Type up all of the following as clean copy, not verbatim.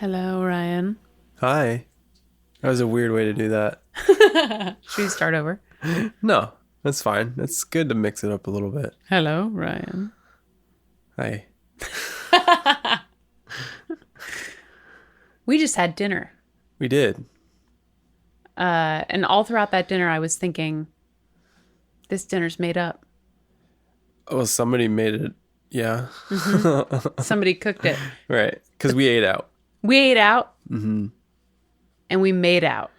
Hello, Ryan. Hi. That was a weird way to do that. Should we start over? No, that's fine. It's good to mix it up a little bit. Hello, Ryan. Hi. We just had dinner. We did. And all throughout that dinner, I was thinking, this dinner's made up. Oh, somebody made it. Yeah. Somebody cooked it. Right. Because we ate out. We ate out, and we made out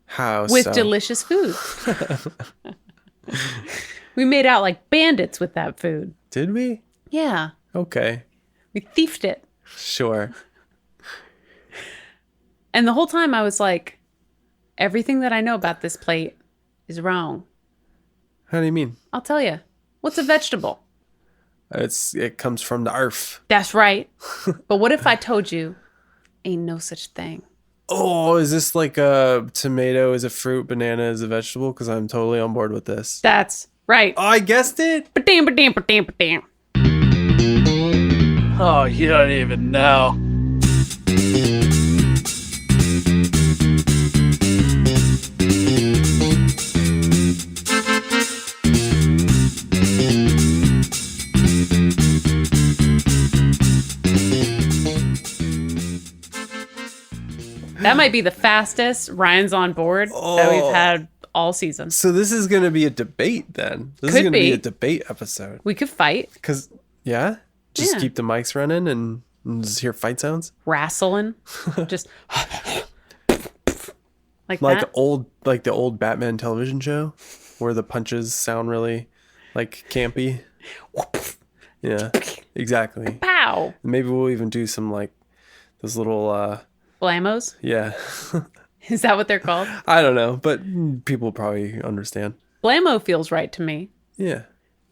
How with so? delicious food. We made out like bandits with that food. Did we? Yeah. Okay. We thiefed it. Sure. And the whole time I was like, everything that I know about this plate is wrong. How do you mean? I'll tell you. What's a vegetable? It comes from the earth. That's right. But what if I told you ain't no such thing? Oh, is this like a tomato is a fruit, banana is a vegetable? Because I'm totally on board with this. That's right. Oh, I guessed it. Ba-dam, ba-dam, ba-dam, ba-dam. Oh, you don't even know. That might be the fastest Ryan's on board that we've had all season. So this is going to be a debate then. This is Could going to be be. a debate episode. We could fight, Because, yeah, just Yeah. keep the mics running and just hear fight sounds. wrestling, just like Like that. the old Batman television show where the punches sound really like campy. Yeah, exactly. Pow. Maybe we'll even do some like those little, Blamos. yeah. Is that what they're called? I don't know, but people probably understand. Blamo feels right to me. Yeah.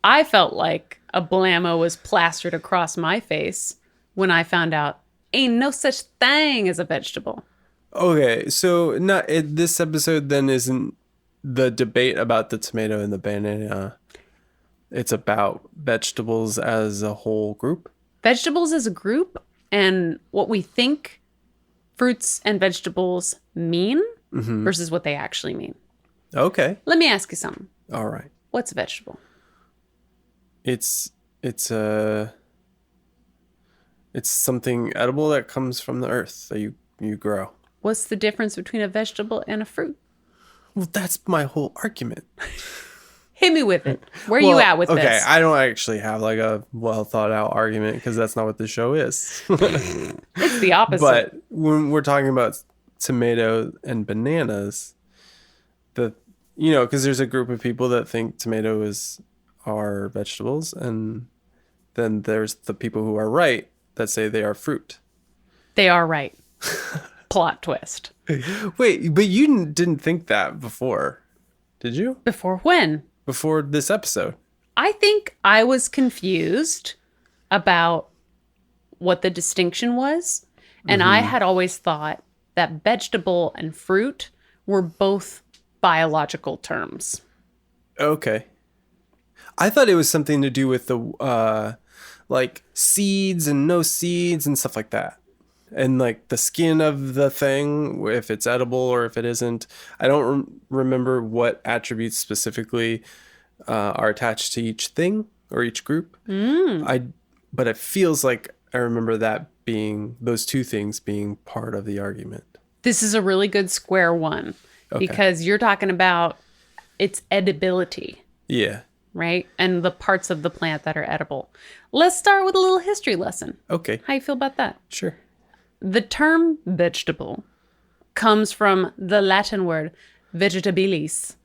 I felt like a blamo was plastered across my face when I found out ain't no such thing as a vegetable. Okay, so this episode then isn't the debate about the tomato and the banana. It's about vegetables as a whole group. Vegetables as a group and what we think fruits and vegetables mean versus what they actually mean. Okay. Let me ask you something. All right. What's a vegetable? It's something edible that comes from the earth that you grow. What's the difference between a vegetable and a fruit? Well, that's my whole argument. Hit me with it. Where are you at with okay, this? I don't actually have like a well thought out argument because that's not what the show is. It's the opposite. But when we're talking about tomato and bananas, because there's a group of people that think tomatoes are vegetables, and then there's the people who are right that say they are fruit. They are right. Plot twist. Wait, but you didn't think that before, did you? Before when? Before this episode? I think I was confused about what the distinction was. And I had always thought that vegetable and fruit were both biological terms. Okay. I thought it was something to do with the like seeds and no seeds and stuff like that. And like the skin of the thing, if it's edible or if it isn't. I don't remember what attributes specifically are attached to each thing or each group. But it feels like I remember those two things being part of the argument. This is a really good square one because you're talking about its edibility, Yeah. right? And the parts of the plant that are edible. Let's start with a little history lesson. Okay. How you feel about that? Sure. The term vegetable comes from the Latin word vegetabilis.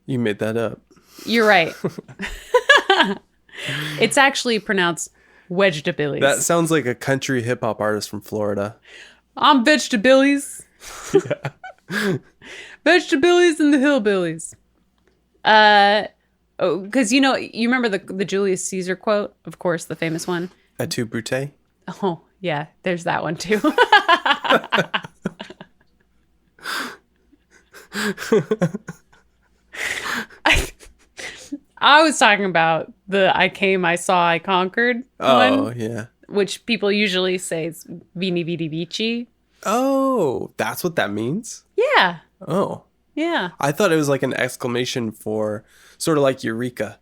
You made that up. You're right. It's actually pronounced vegetabilis. That sounds like a country hip hop artist from Florida. I'm vegetabilis. Vegetabilis and the hillbillies. Because you remember the Julius Caesar quote, of course, the famous one. Et tu, Brute? Oh, yeah, there's that one too. I was talking about the I came, I saw, I conquered Oh, one. yeah. which people usually say is vini vidi vici. Oh, that's what that means? Yeah. Oh. Yeah. I thought it was like an exclamation for sort of like Eureka.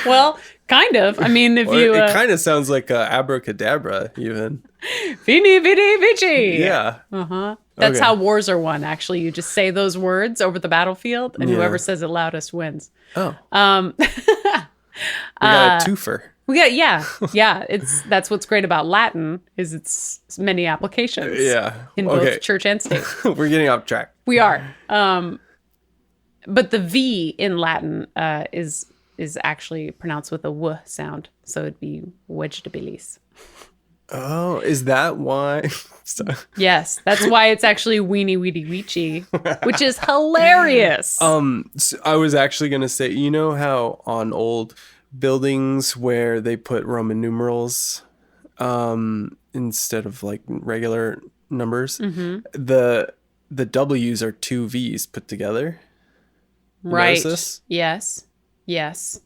Well, kind of. I mean, if Or you... it kind of sounds like abracadabra, even. Vini vidi vici. Yeah. Uh-huh. That's Okay. how wars are won, actually. You just say those words over the battlefield, and Yeah. whoever says it loudest wins. Oh. We got a twofer. We got, yeah. That's what's great about Latin is its many applications. Yeah. In Okay. both church and state. We're getting off track. We are. But the V in Latin is actually pronounced with a W sound. So it'd be Vegetabilis. Oh, is that why? So- Yes, that's why it's actually weenie weedy weechy, which is hilarious. So I was actually going to say, you know how on old buildings where they put Roman numerals instead of like regular numbers, the W's are two V's put together. Right. Notice this? Yes.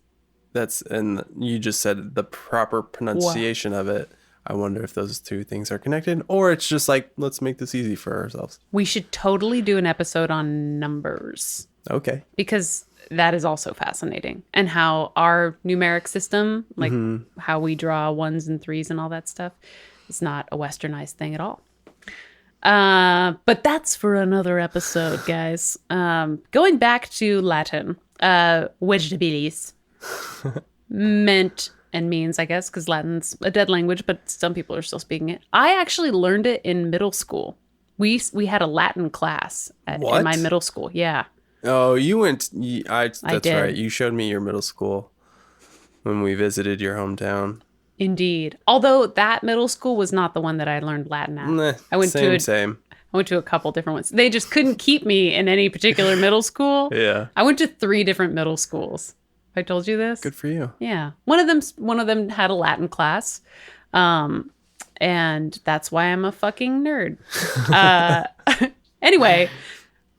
And you just said the proper pronunciation of it. I wonder if those two things are connected, or it's just like, let's make this easy for ourselves. We should totally do an episode on numbers Okay. because that is also fascinating. And how our numeric system, like how we draw ones and threes and all that stuff, is not a westernized thing at all. But that's for another episode, guys. Going back to Latin, vegetabilis meant and means, I guess, because Latin's a dead language, but some people are still speaking it. I actually learned it in middle school. We had a Latin class in my middle school. Yeah. Oh, you went. That's did. right. You showed me your middle school when we visited your hometown. Indeed. Although that middle school was not the one that I learned Latin at. Nah, I went same. I went to a couple different ones. They just couldn't keep me in any particular middle school. Yeah. I went to 3 different middle schools. I told you this? Good for you. Yeah. One of them had a Latin class. And that's why I'm a fucking nerd. Anyway,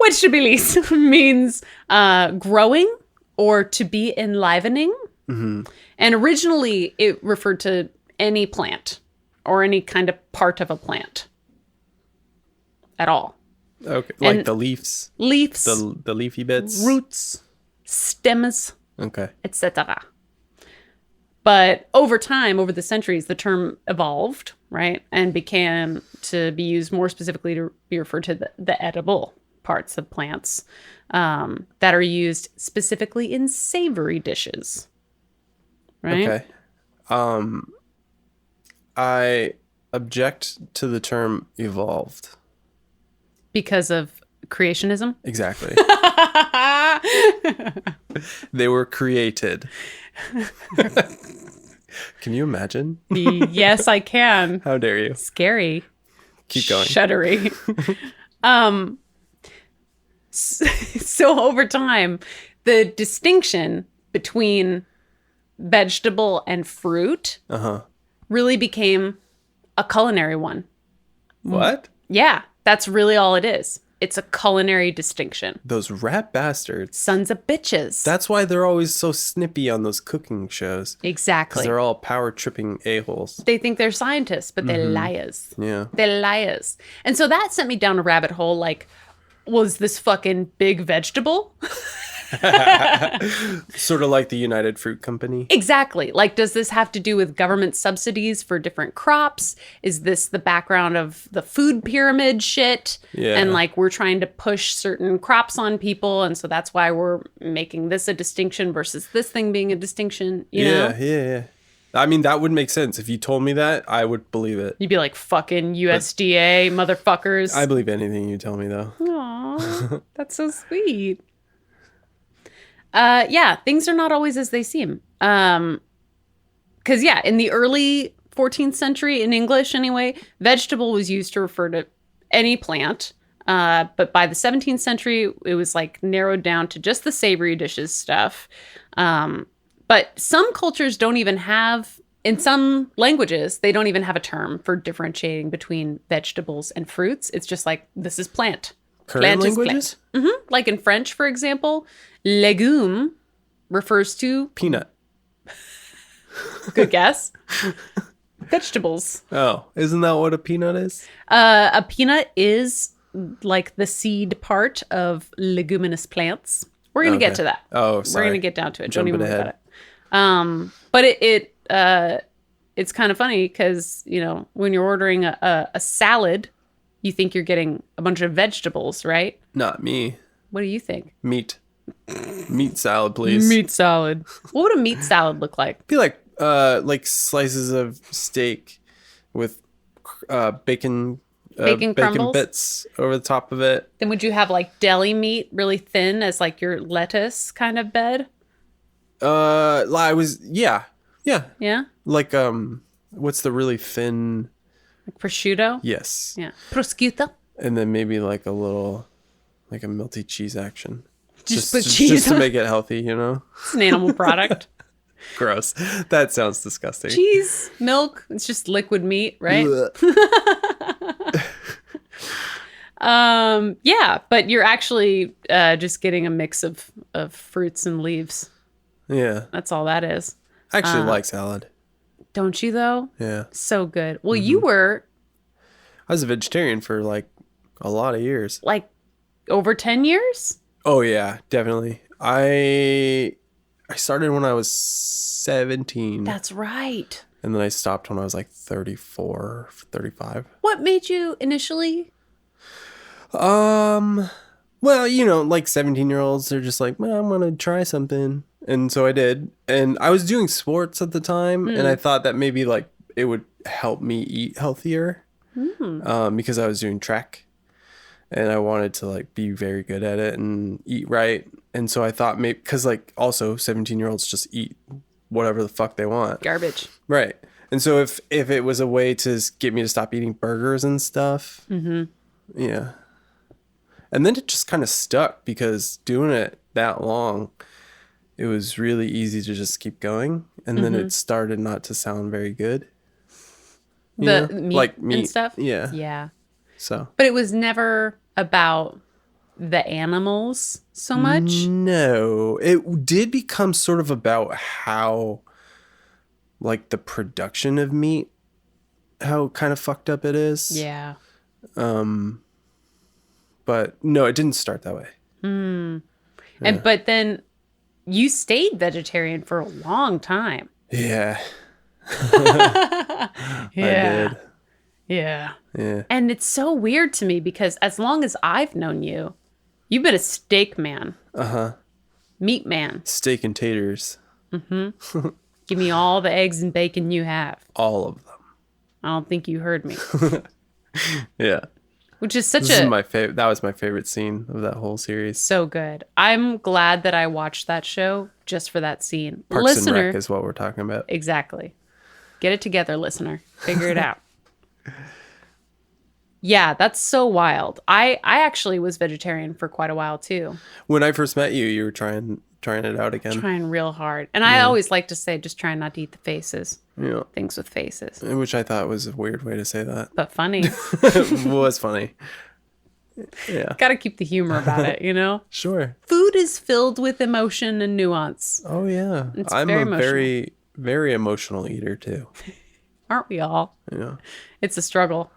vegetabilis means growing or to be enlivening. Mm-hmm. And originally it referred to any plant or any kind of part of a plant at all. Okay. Like And the leaves. Leaves, The leafy bits. roots, stems, Okay. etc. But over time, over the centuries, the term evolved, right? And began to be used more specifically to be referred to the edible parts of plants that are used specifically in savory dishes, right? Okay. I object to the term evolved. Because of creationism. Exactly. They were created. Can you imagine? Yes, I can. How dare you? Scary. Keep going. Shuddery. So over time, the distinction between vegetable and fruit really became a culinary one. What? Yeah, that's really all it is. It's a culinary distinction. Those rat bastards. Sons of bitches. That's why they're always so snippy on those cooking shows. Exactly. Because they're all power tripping a-holes. They think they're scientists, but they're liars. Yeah. They're liars. And so that sent me down a rabbit hole like, was this fucking big vegetable? Sort of like the United Fruit Company. Exactly. Like, does this have to do with government subsidies for different crops? Is this the background of the food pyramid shit? Yeah. And like, we're trying to push certain crops on people. And so that's why we're making this a distinction versus this thing being a distinction, you know? Yeah. I mean, that would make sense. If you told me that, I would believe it. You'd be like, fucking USDA motherfuckers. I believe anything you tell me, though. Aw, that's so sweet. Yeah, things are not always as they seem. Because, yeah, in the early 14th century, in English anyway, vegetable was used to refer to any plant. But by the 17th century, it was like narrowed down to just the savory dishes stuff. But some cultures don't even have, in some languages, they don't even have a term for differentiating between vegetables and fruits. It's just like, this is plant. Current Plant is languages? plant. Like in French, for example, légume refers to Peanut. Good guess. Vegetables. Oh, isn't that what a peanut is? A peanut is like the seed part of leguminous plants. We're going to get Okay. to that. Oh, sorry. We're going to get down to it. Jumping Don't even worry ahead. about it. But it's kind of funny because, when you're ordering a salad, you think you're getting a bunch of vegetables, right? Not me. What do you think? Meat. Meat salad, please. Meat salad. What would a meat salad look like? Be like slices of steak with bacon Bacon crumbles? bits over the top of it. Then would you have like deli meat really thin as like your lettuce kind of bed? Yeah. Yeah? Like what's the really thin? Like prosciutto? Yes. Yeah. Prosciutto? And then maybe like a little, like a melty cheese action. Just put cheese just to on make it healthy, you know? It's an animal product. Gross. That sounds disgusting. Cheese, milk, it's just liquid meat, right? Yeah, but you're actually just getting a mix of fruits and leaves. Yeah. That's all that is. I actually like salad. Don't you though? Yeah. So good. Well, you were I was a vegetarian for like a lot of years. like over 10 years? Oh yeah, definitely. I started when I was 17. That's right. And then I stopped when I was like 34, 35. What made you initially? Well, like 17-year-olds, they're just like, well, I'm going to try something. And so I did. And I was doing sports at the time. And I thought that maybe like it would help me eat healthier because I was doing track. And I wanted to like be very good at it and eat right. And so I thought maybe, because like also 17-year-olds just eat whatever the fuck they want. Garbage. Right. And so if it was a way to get me to stop eating burgers and stuff, yeah. And then it just kind of stuck because doing it that long, it was really easy to just keep going. And then it started not to sound very good. The meat, like and stuff? Yeah. Yeah. So. But it was never about the animals so much. No, it did become sort of about how, like, the production of meat, how kind of fucked up it is. Yeah. But no, it didn't start that way. But then you stayed vegetarian for a long time. Yeah. Yeah. I did. Yeah. Yeah. And it's so weird to me because as long as I've known you, you've been a steak man. Meat man. Steak and taters. Give me all the eggs and bacon you have. All of them. I don't think you heard me. Yeah. Which is such This is a my favorite. That was my favorite scene of that whole series. so good. I'm glad that I watched that show just for that scene. Parks and Rec is what we're talking about. Exactly. Get it together, listener. Figure it out. Yeah, that's so wild. I actually was vegetarian for quite a while too. When I first met you, you were trying it out again. Trying real hard. And I always like to say just trying not to eat the faces. Yeah. Things with faces. Which I thought was a weird way to say that. But funny. It was funny. Yeah. Gotta keep the humor about it, you know? Sure. Food is filled with emotion and nuance. Oh yeah. It's I'm very a emotional. very, very emotional eater too. Aren't we all? Yeah. It's a struggle.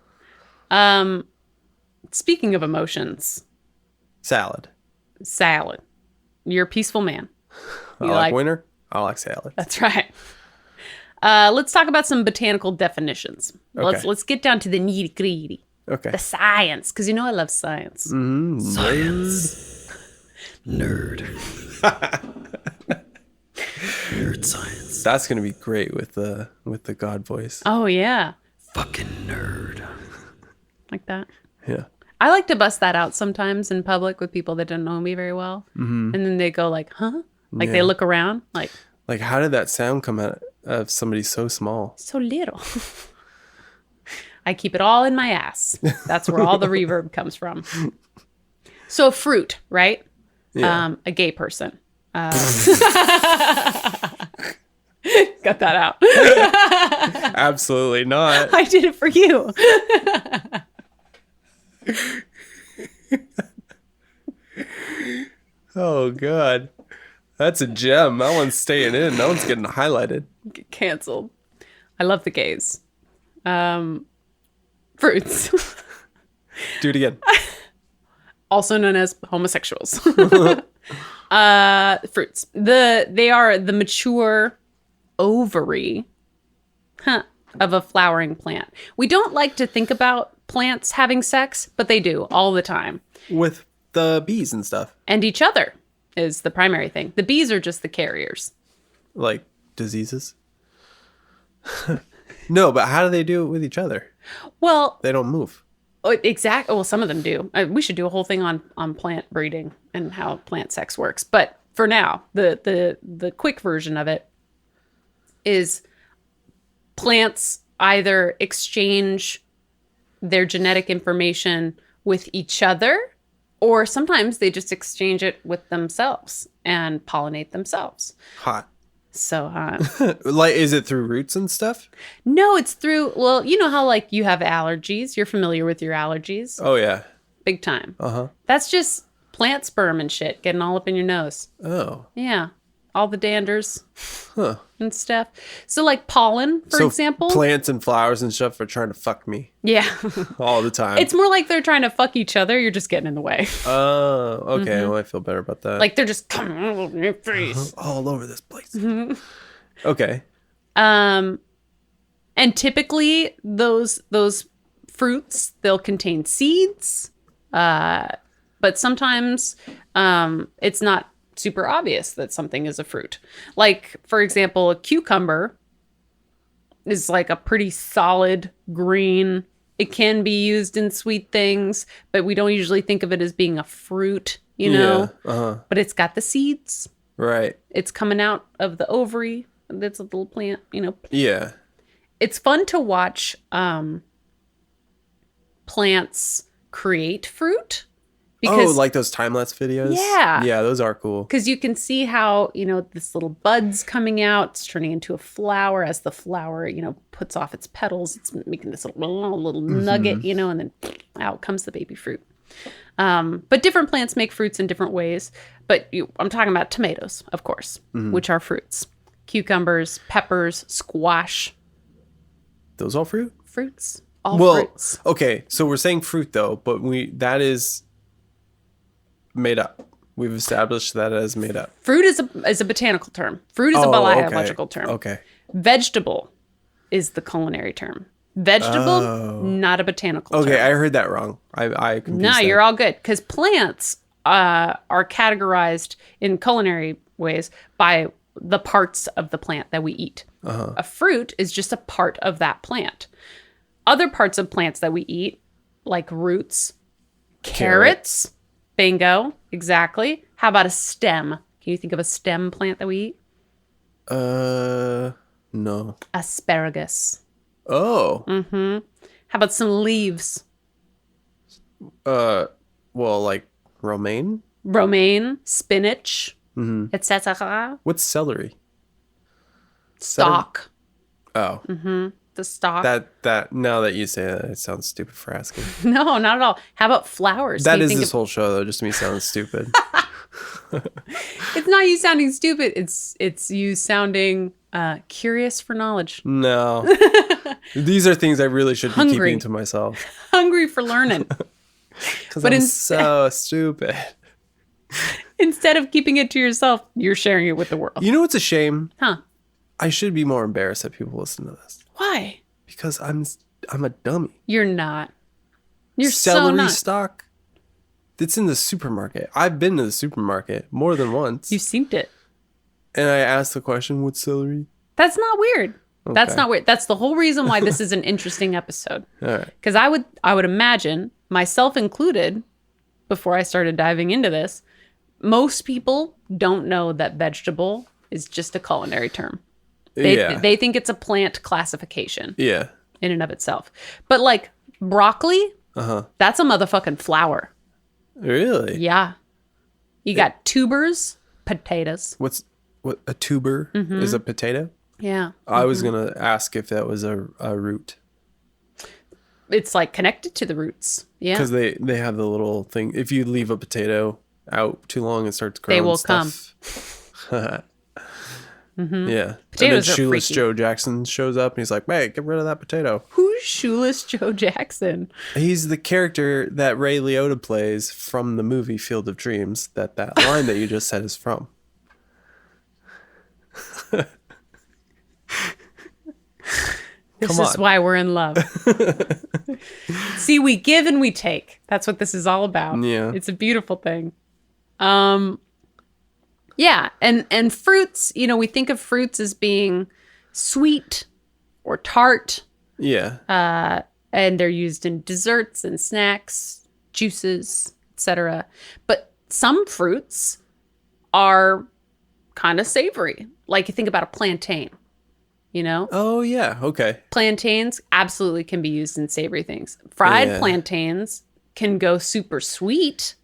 Speaking of emotions, Salad. salad. You're a peaceful man. I You like winter. I like salad. That's right. Let's talk about some botanical definitions. Okay. Let's get down to the nitty gritty, Okay. the science, because you know I love science. Science. Nerd. Nerd science. That's gonna be great with the God voice. Oh yeah, Fucking nerd. like that. Yeah. I like to bust that out sometimes in public with people that don't know me very well, and then they go like, "Huh?" Like they Yeah. look around, like Like, how did that sound come out of somebody so small? so little. I keep it all in my ass. That's where all the reverb comes from. So fruit, right? Yeah. A gay person. Got that out. Absolutely not. I did it for you. Oh God. That's a gem. That one's staying in. That one's getting highlighted. Get canceled. I love the gays. Fruits. Do it again. Also known as homosexuals. Fruits. They are the mature ovary of a flowering plant. We don't like to think about plants having sex, but they do all the time. With the bees and stuff. And each other is the primary thing. The bees are just the carriers. Like diseases? No, but how do they do it with each other? Well, They don't move. exactly. Well, some of them do. We should do a whole thing on plant breeding and how plant sex works. But for now, the quick version of it is plants either exchange their genetic information with each other, or sometimes they just exchange it with themselves and pollinate themselves. Hot. So, Like, is it through roots and stuff? no, it's through, well, you know how like you have allergies. You're familiar with your allergies. Oh, yeah. Big time. Uh-huh. That's just plant sperm and shit getting all up in your nose. Oh. Yeah. All the danders Huh. and stuff. So like pollen, for example. Plants and flowers and stuff are trying to fuck me Yeah. all the time. It's more like they're trying to fuck each other. You're just getting in the way. Oh, okay. Well, I feel better about that. Like they're just coming all over your face. all over this place. Okay. And typically those fruits, they'll contain seeds. But sometimes it's not super obvious that something is a fruit. Like, for example, a cucumber is like a pretty solid green. It can be used in sweet things, but we don't usually think of it as being a fruit, you know? Yeah. Uh-huh. But it's got the seeds. Right. It's coming out of the ovary. That's a little plant, you know. Yeah. It's fun to watch plants create fruit. Oh, like those time-lapse videos? Yeah. Yeah, those are cool. Because you can see how, you know, this little bud's coming out, it's turning into a flower. As the flower, you know, puts off its petals, it's making this little nugget, you know, and then out comes the baby fruit. But different plants make fruits in different ways. But I'm talking about tomatoes, of course, which are fruits. Cucumbers, peppers, squash. Those all fruit? Fruits. All Well, fruits. okay, so we're saying fruit though, but that is made up. We've established that as made up. Fruit is a botanical term. Fruit is a biological term. Okay. Vegetable is the culinary term. Vegetable, not a botanical term. Okay, I heard that wrong. I confused No, that. you're all good. Because plants are categorized in culinary ways by the parts of the plant that we eat. A fruit is just a part of that plant. Other parts of plants that we eat, like roots, carrots, bingo, exactly. How about a stem? Can you think of a stem plant that we eat? No. Asparagus. Oh. How about some leaves? Well, like romaine? Romaine, spinach, etc. What's celery? Stalk. Oh. The stalk. That now that you say that, it sounds stupid for asking. No, not at all. How about flowers? That Can you is think this of- whole show though, just me sounding stupid. It's not you sounding stupid. It's you sounding curious for knowledge, No. These are things I really should be Hungry. keeping to myself. hungry for learning. Because But I'm in- so stupid. Instead of keeping it to yourself, you're sharing it with the world. You know what's a shame? Huh? I should be more embarrassed that people listen to this. Why? Because I'm a dummy. You're not. You're Celery so not. stock. It's in the supermarket. I've been to the supermarket more than once. You've seen it. And I asked the question, what's celery? That's not weird. That's Okay. not weird. That's the whole reason why this is an interesting episode. All right. Because I would imagine, myself included, before I started diving into this, most people don't know that vegetable is just a culinary term. They think it's a plant classification Yeah. in and of itself. But like broccoli, that's a motherfucking flower. Really? Yeah. You got tubers, potatoes. What a tuber is a potato? Yeah. I was going to ask if that was a root. It's like connected to the roots. Yeah. Because they have the little thing. If you leave a potato out too long, it starts growing will stuff. Yeah. Potatoes and are then Shoeless freaky. Joe Jackson shows up and he's like, "Hey, get rid of that potato." Who's Shoeless Joe Jackson? He's the character that Ray Liotta plays from the movie Field of Dreams. That line that you just said is from. This Come is on. why we're in love. See, we give and we take. That's what this is all about. Yeah. It's a beautiful thing. Yeah, and fruits, we think of fruits as being sweet or tart, Yeah. and they're used in desserts and snacks, juices, etc. But some fruits are kind of savory. Like you think about a plantain, Oh yeah. Okay. Plantains absolutely can be used in savory things. Fried Yeah. plantains can go super sweet.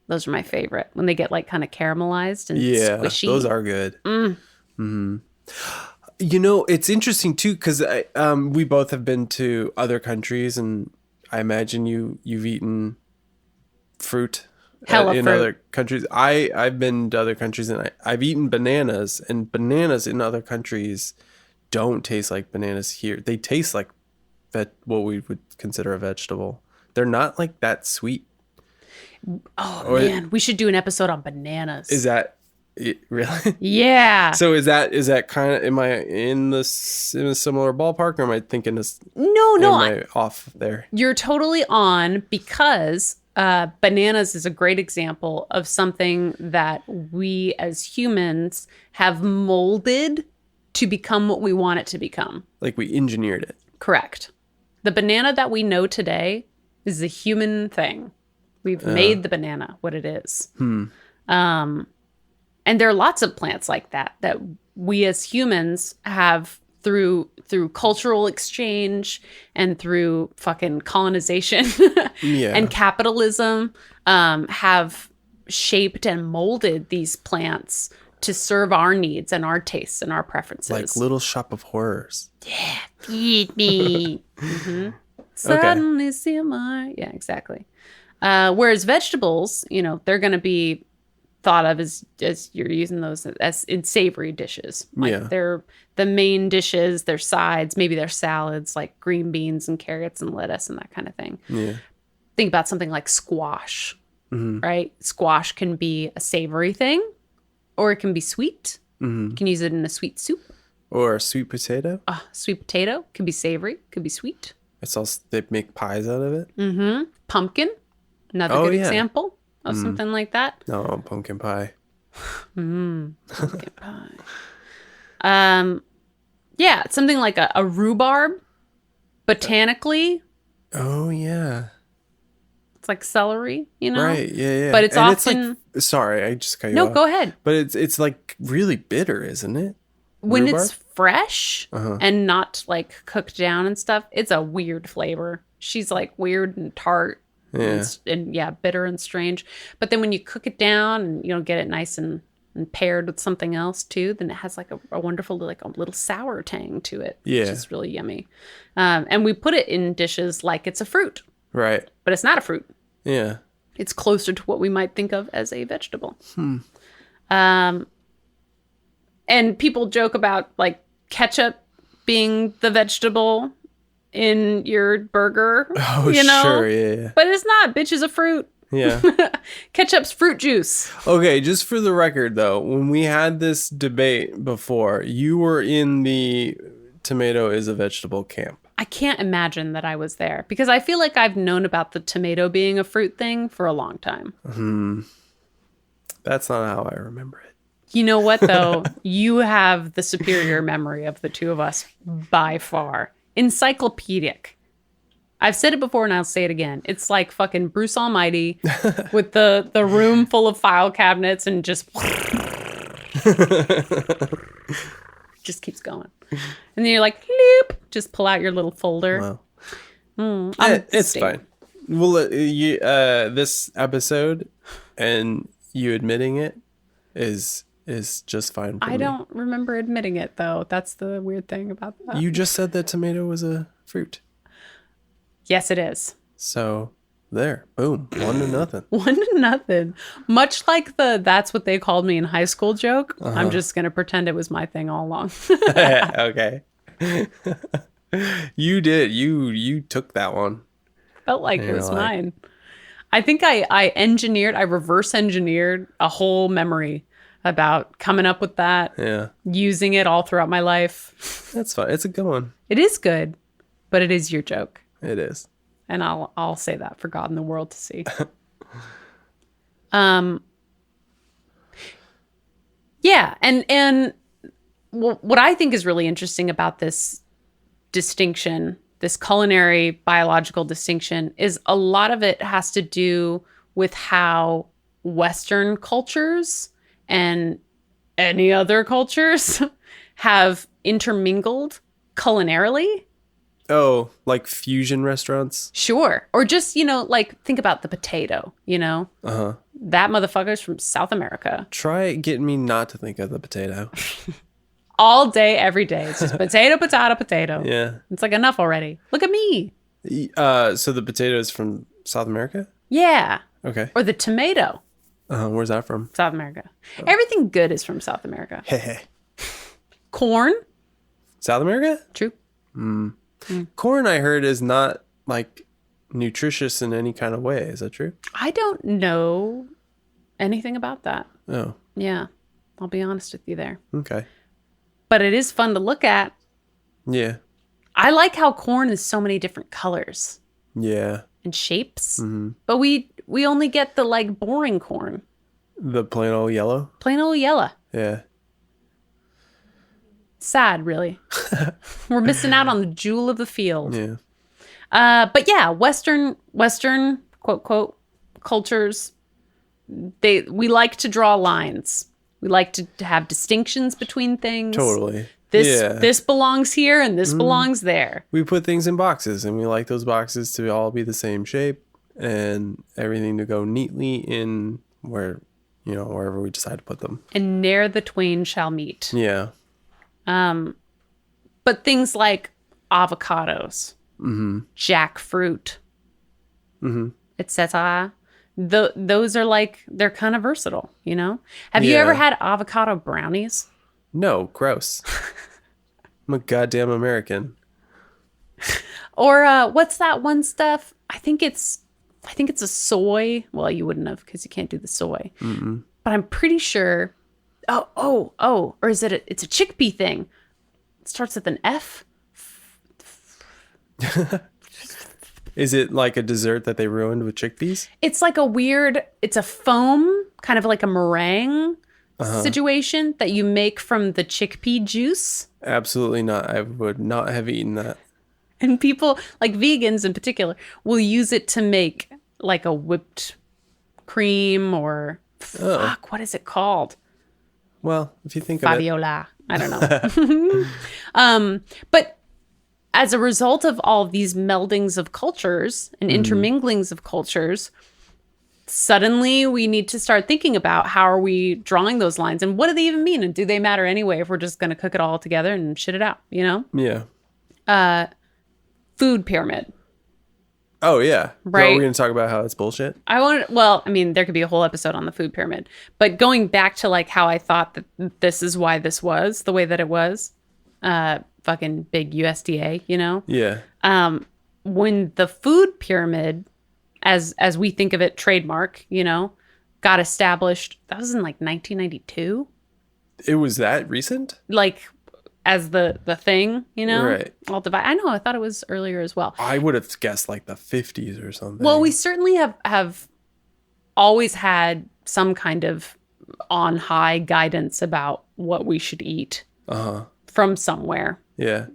Those are my favorite when they get like kind of caramelized and Yeah. squishy. Those are good. Mm-hmm. It's interesting too because we both have been to other countries, and I imagine you've eaten fruit Hella in fruit. other countries. I've been to other countries and I've eaten bananas, and bananas in other countries don't taste like bananas here. They taste like what we would consider a vegetable. They're not like that sweet. Oh Or- man, we should do an episode on bananas. Is that it, really? Yeah. So is that kind of, am I in a similar ballpark, or am I thinking this? No, Am I- I off there? you're totally on because bananas is a great example of something that we as humans have molded to become what we want it to become. Like we engineered it. Correct. The banana that we know today is a human thing. We've made the banana what it is. And there are lots of plants like that we as humans have through cultural exchange and through fucking colonization Yeah. and capitalism have shaped and molded these plants to serve our needs and our tastes and our preferences. Like Little Shop of Horrors. Feed me. Suddenly see my... Yeah, exactly. Whereas vegetables, they're going to be thought of as you're using those as in savory dishes. Like Yeah. they're the main dishes, their sides, maybe their salads, like green beans and carrots and lettuce and that kind of thing. Yeah. Think about something like squash, right? Squash can be a savory thing, or it can be sweet. You can use it in a sweet soup. Or a sweet potato. Sweet potato could be savory, could be sweet. It's also, they make pies out of it. Pumpkin, another Oh, good yeah. example of something like that. No, pumpkin pie. Pumpkin pie. Yeah, something like a rhubarb. Botanically, Oh yeah. it's like celery, Right. Yeah. Yeah. But it's And often... like, sorry, I just cut you No, off. go ahead. But it's like really bitter, isn't it? When Rhubarb? it's fresh and not like cooked down and stuff, it's a weird flavor. She's like weird and tart Yeah. and bitter and strange. But then when you cook it down and get it nice and paired with something else too, then it has like a wonderful like a little sour tang to it. Yeah. Which is really yummy. And we put it in dishes like it's a fruit, Right. but it's not a fruit. Yeah. It's closer to what we might think of as a vegetable. And people joke about like ketchup being the vegetable in your burger. Oh, sure. Yeah. But it's not. Bitch is a fruit. Yeah. Ketchup's fruit juice. Okay, just for the record, though, when we had this debate before, you were in the tomato is a vegetable camp. I can't imagine that I was there because I feel like I've known about the tomato being a fruit thing for a long time. That's not how I remember it. You know what, though? You have the superior memory of the two of us by far. Encyclopedic. I've said it before and I'll say it again. It's like fucking Bruce Almighty with the room full of file cabinets and just keeps going. And then you're like, bloop, just pull out your little folder. Wow. I'm It's state. fine. Well, this episode and you admitting it is just fine for me. I don't remember admitting it, though. That's the weird thing about that. You just said that tomato was a fruit. Yes, it is. So There. Boom. 1-0. 1-0. Much like the "that's what they called me in high school" joke. I'm just gonna pretend it was my thing all along. Okay. You did. You took that one. Felt like it You're was like- mine. I think I reverse engineered a whole memory about coming up with that, Yeah. using it all throughout my life. That's fine. It's a good one. It is good, but it is your joke. It is. And I'll say that for God and the world to see. Yeah, and what I think is really interesting about this distinction, this culinary biological distinction, is a lot of it has to do with how Western cultures and any other cultures have intermingled culinarily. Oh, like fusion restaurants? Sure. Or just, like think about the potato, Uh-huh. That motherfucker's from South America. Try getting me not to think of the potato. All day, every day. It's just potato, potato, potato. Yeah. It's like enough already. Look at me. So the potato is from South America? Yeah. Okay. Or the tomato, Where's that from? South America. Everything good is from South America. Hey. Corn, South America? true. Corn, I heard, is not like nutritious in any kind of way. Is that true? I don't know anything about that. Oh, Yeah. I'll be honest with you there. okay. But it is fun to look at. Yeah. I like how corn is so many different colors Yeah. and shapes. But we only get the like boring corn. The plain old yellow? Plain old yellow. Yeah. Sad, really. We're missing out on the jewel of the field. Yeah. But yeah, Western quote quote cultures, we like to draw lines. We like to have distinctions between things. Totally. This belongs here and this belongs there. We put things in boxes and we like those boxes to all be the same shape and everything to go neatly in wherever we decide to put them. And ne'er the twain shall meet. Yeah. But things like avocados, jackfruit, etc. Those are like, they're kind of versatile, Have you Yeah. ever had avocado brownies? No, gross. I'm a goddamn American. Or what's that one stuff? I think it's a soy. Well, you wouldn't have because you can't do the soy. But I'm pretty sure. Oh! Or is it? It's a chickpea thing. It starts with an F. Is it like a dessert that they ruined with chickpeas? It's like it's a foam, kind of like a meringue situation that you make from the chickpea juice. Absolutely not. I would not have eaten that. And people, like vegans in particular, will use it to make like a whipped cream or what is it called? Well, if you think of it. Fabiola. I don't know. But as a result of all of these meldings of cultures and interminglings of cultures, suddenly we need to start thinking about how are we drawing those lines and what do they even mean? And do they matter anyway if we're just going to cook it all together and shit it out, Yeah. Food pyramid. Oh, yeah. Right. So we're going to talk about how it's bullshit? There could be a whole episode on the food pyramid. But going back to like how I thought that this is why this was the way that it was, fucking big USDA, Yeah. When the food pyramid, as we think of it, trademark, got established, that was in like 1992. It was that recent? Like as the thing, Right. All divide. I know. I thought it was earlier as well. I would have guessed like the 50s or something. Well, we certainly have always had some kind of on high guidance about what we should eat from somewhere, Yeah.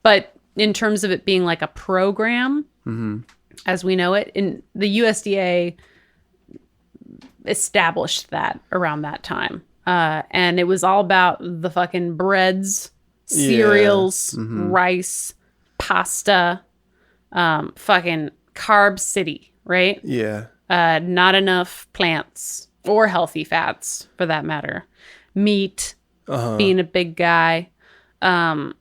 But in terms of it being like a program, as we know it, in the USDA established that around that time. And it was all about the fucking breads, cereals, rice, pasta, fucking carb city, right? Yeah. Not enough plants or healthy fats for that matter. Meat being a big guy. And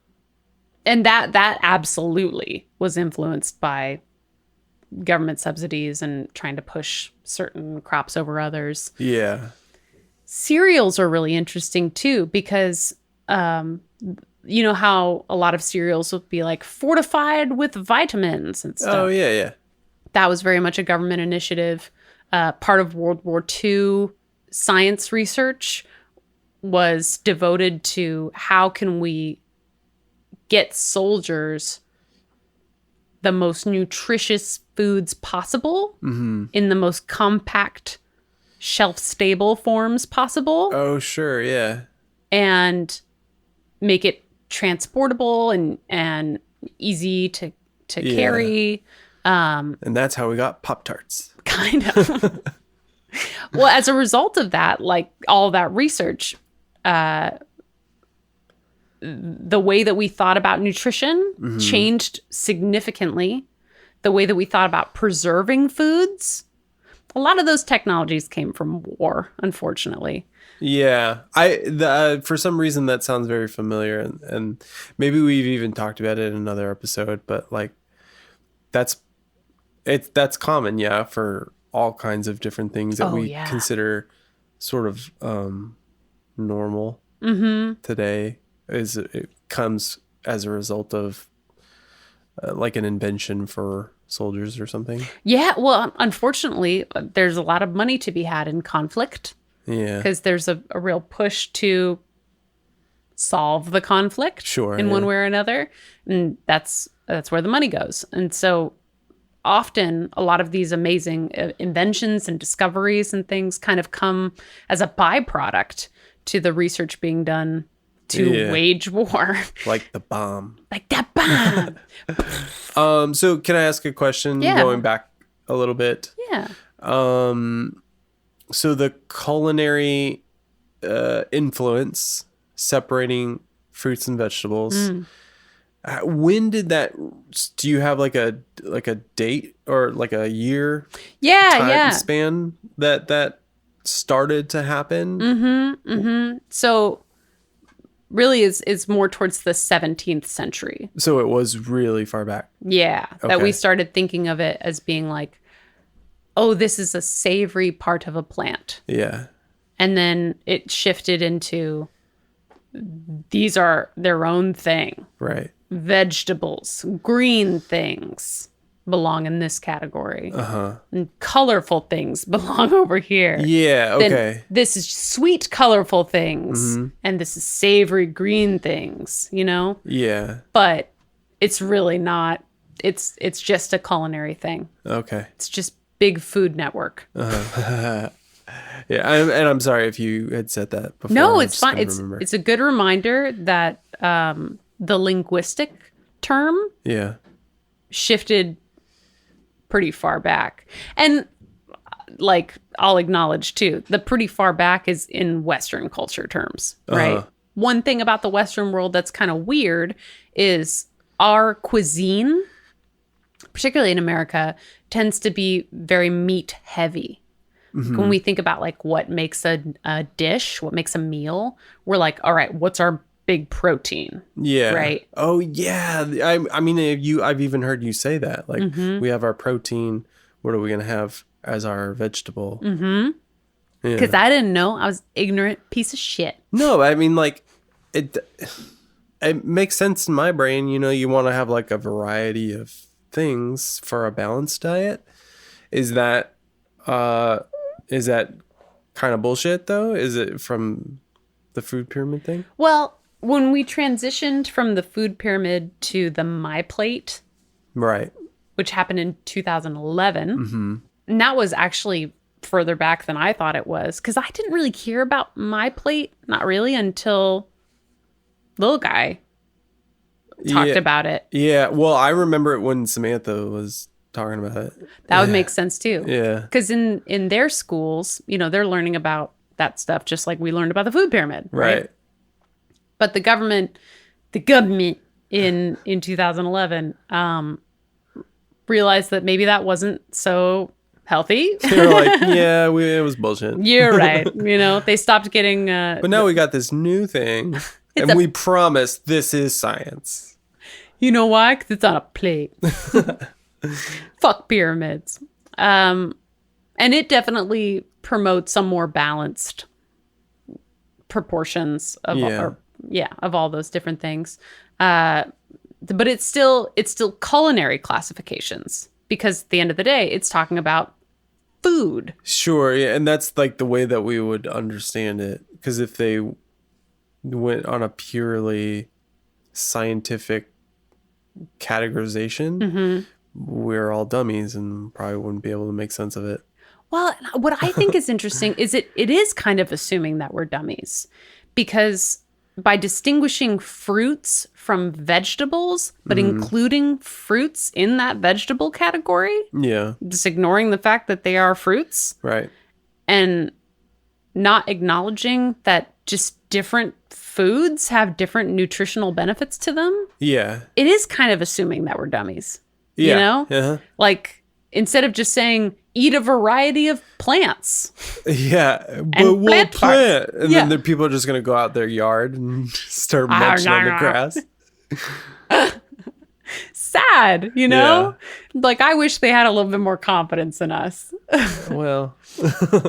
that absolutely was influenced by government subsidies and trying to push certain crops over others. Yeah. Cereals are really interesting too, because you know how a lot of cereals will be like fortified with vitamins and stuff. Oh, yeah. That was very much a government initiative. Part of World War II science research was devoted to how can we get soldiers the most nutritious foods possible in the most compact, shelf-stable forms possible. Oh, sure, yeah. And make it transportable and easy to carry. And that's how we got Pop-Tarts. Kind of. Well, as a result of that, like all that research, the way that we thought about nutrition changed significantly. The way that we thought about preserving foods. A lot of those technologies came from war, unfortunately. Yeah, for some reason that sounds very familiar, and maybe we've even talked about it in another episode. But like, that's common, yeah, for all kinds of different things that we consider sort of normal today. It comes as a result of like an invention for soldiers or something. Yeah, well, unfortunately, there's a lot of money to be had in conflict. Yeah. Because there's a real push to solve the conflict in one way or another. And that's where the money goes. And so often a lot of these amazing inventions and discoveries and things kind of come as a byproduct to the research being done to wage war. Like the bomb. Like that bomb. So can I ask a question going back a little bit? Yeah. So the culinary influence separating fruits and vegetables. When did that? Do you have like a date or like a year? Time span that started to happen. So really, it's more towards the 17th century. So it was really far back. Yeah, that we started thinking of it as being like, oh, this is a savory part of a plant. Yeah. And then it shifted into these are their own thing. Right. Vegetables, green things belong in this category. And colorful things belong over here. Yeah, okay. Then this is sweet, colorful things. And this is savory, green things, you know? Yeah. But it's really not. It's just a culinary thing. Okay. It's just big Food Network. Yeah, and I'm sorry if you had said that before. No, it's fine. It's a good reminder that the linguistic term shifted pretty far back. And like, I'll acknowledge too, the pretty far back is in Western culture terms, right? One thing about the Western world that's kind of weird is our cuisine, particularly in America, tends to be very meat heavy. When we think about like what makes a dish, what makes a meal, we're like, all right, what's our big protein? Yeah. Right. Oh yeah. I mean, I've even heard you say that. Like we have our protein. What are we gonna have as our vegetable? Because I didn't know. I was ignorant piece of shit. No, I mean like it makes sense in my brain. You know, you want to have like a variety of things for a balanced diet. Is that kind of bullshit though? Is it from the food pyramid thing? Well, when we transitioned from the food pyramid to the My Plate, right, which happened in 2011, and that was actually further back than I thought it was, because I didn't really hear about My Plate, not really, until Little Guy talked about it. Yeah, well, I remember it when Samantha was talking about it. That would make sense too. Yeah. Because in their schools, you know, they're learning about that stuff just like we learned about the food pyramid. Right. But the government in 2011 realized that maybe that wasn't so healthy. They're like, yeah, it was bullshit. You're right. You know, they stopped getting... but now we got this new thing. And we promise this is science. You know why? Because it's on a plate. Fuck pyramids. And it definitely promotes some more balanced proportions of of all those different things. But it's still culinary classifications, because at the end of the day, it's talking about food. Sure, yeah, and that's like the way that we would understand it. Because if they went on a purely scientific categorization, we're all dummies and probably wouldn't be able to make sense of it. Well, what I think is interesting is it is kind of assuming that we're dummies, because by distinguishing fruits from vegetables, but including fruits in that vegetable category, just ignoring the fact that they are fruits, right, and not acknowledging that just different foods have different nutritional benefits to them. Yeah. It is kind of assuming that we're dummies. Yeah. You know? Uh-huh. Like, instead of just saying, eat a variety of plants. Yeah. But we'll plant. And then the people are just going to go out their yard and start munching on the grass. Sad, you know? Yeah. Like, I wish they had a little bit more confidence in us. Well.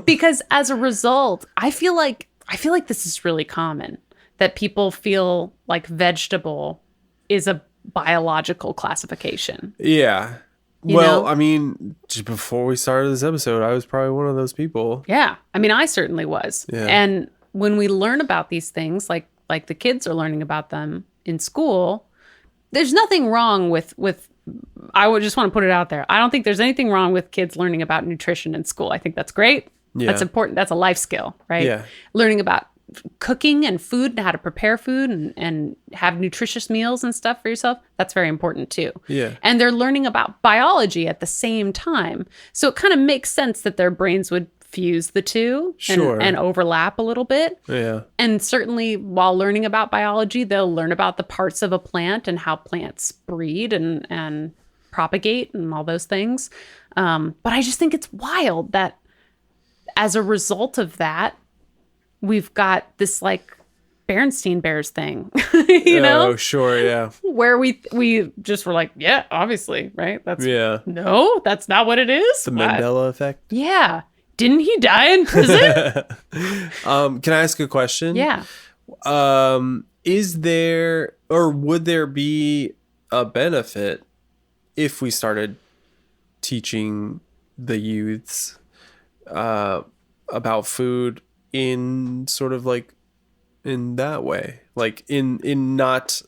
Because as a result, I feel like this is really common, that people feel like vegetable is a biological classification. Yeah. Well, I mean, just before we started this episode, I was probably one of those people. Yeah. I mean, I certainly was. Yeah. And when we learn about these things, like the kids are learning about them in school, there's nothing wrong with I would just want to put it out there. I don't think there's anything wrong with kids learning about nutrition in school. I think that's great. Yeah. That's important. That's a life skill, right? Yeah. Learning about cooking and food and how to prepare food and have nutritious meals and stuff for yourself. That's very important too. Yeah. And they're learning about biology at the same time. So it kind of makes sense that their brains would fuse the two and overlap a little bit. Yeah. And certainly while learning about biology, they'll learn about the parts of a plant and how plants breed and propagate and all those things. But I just think it's wild that as a result of that, we've got this like Berenstain Bears thing, you know? Oh, sure, yeah. Where we just were like, yeah, obviously, right? No, that's not what it is. The Mandela effect. Yeah. Didn't he die in prison? Can I ask a question? Yeah. Is there, or would there be a benefit if we started teaching the youths about food in sort of like in that way, like in not,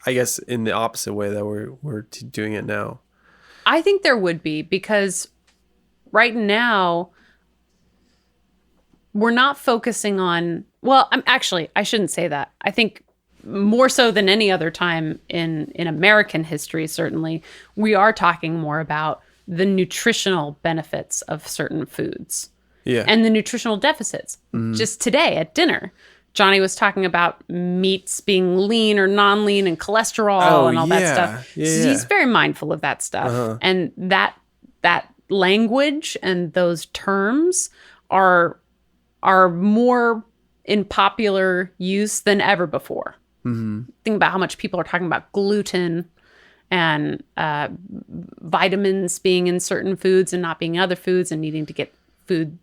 I guess, in the opposite way that we're doing it now? I think there would be, because right now we're not focusing on, well, I shouldn't say that. I think more so than any other time in American history, certainly, we are talking more about the nutritional benefits of certain foods. Yeah. And the nutritional deficits. Mm-hmm. Just today at dinner, Johnny was talking about meats being lean or non-lean and cholesterol and all that stuff. Yeah, so he's very mindful of that stuff. Uh-huh. And that language and those terms are more in popular use than ever before. Mm-hmm. Think about how much people are talking about gluten and vitamins being in certain foods and not being in other foods, and needing to get food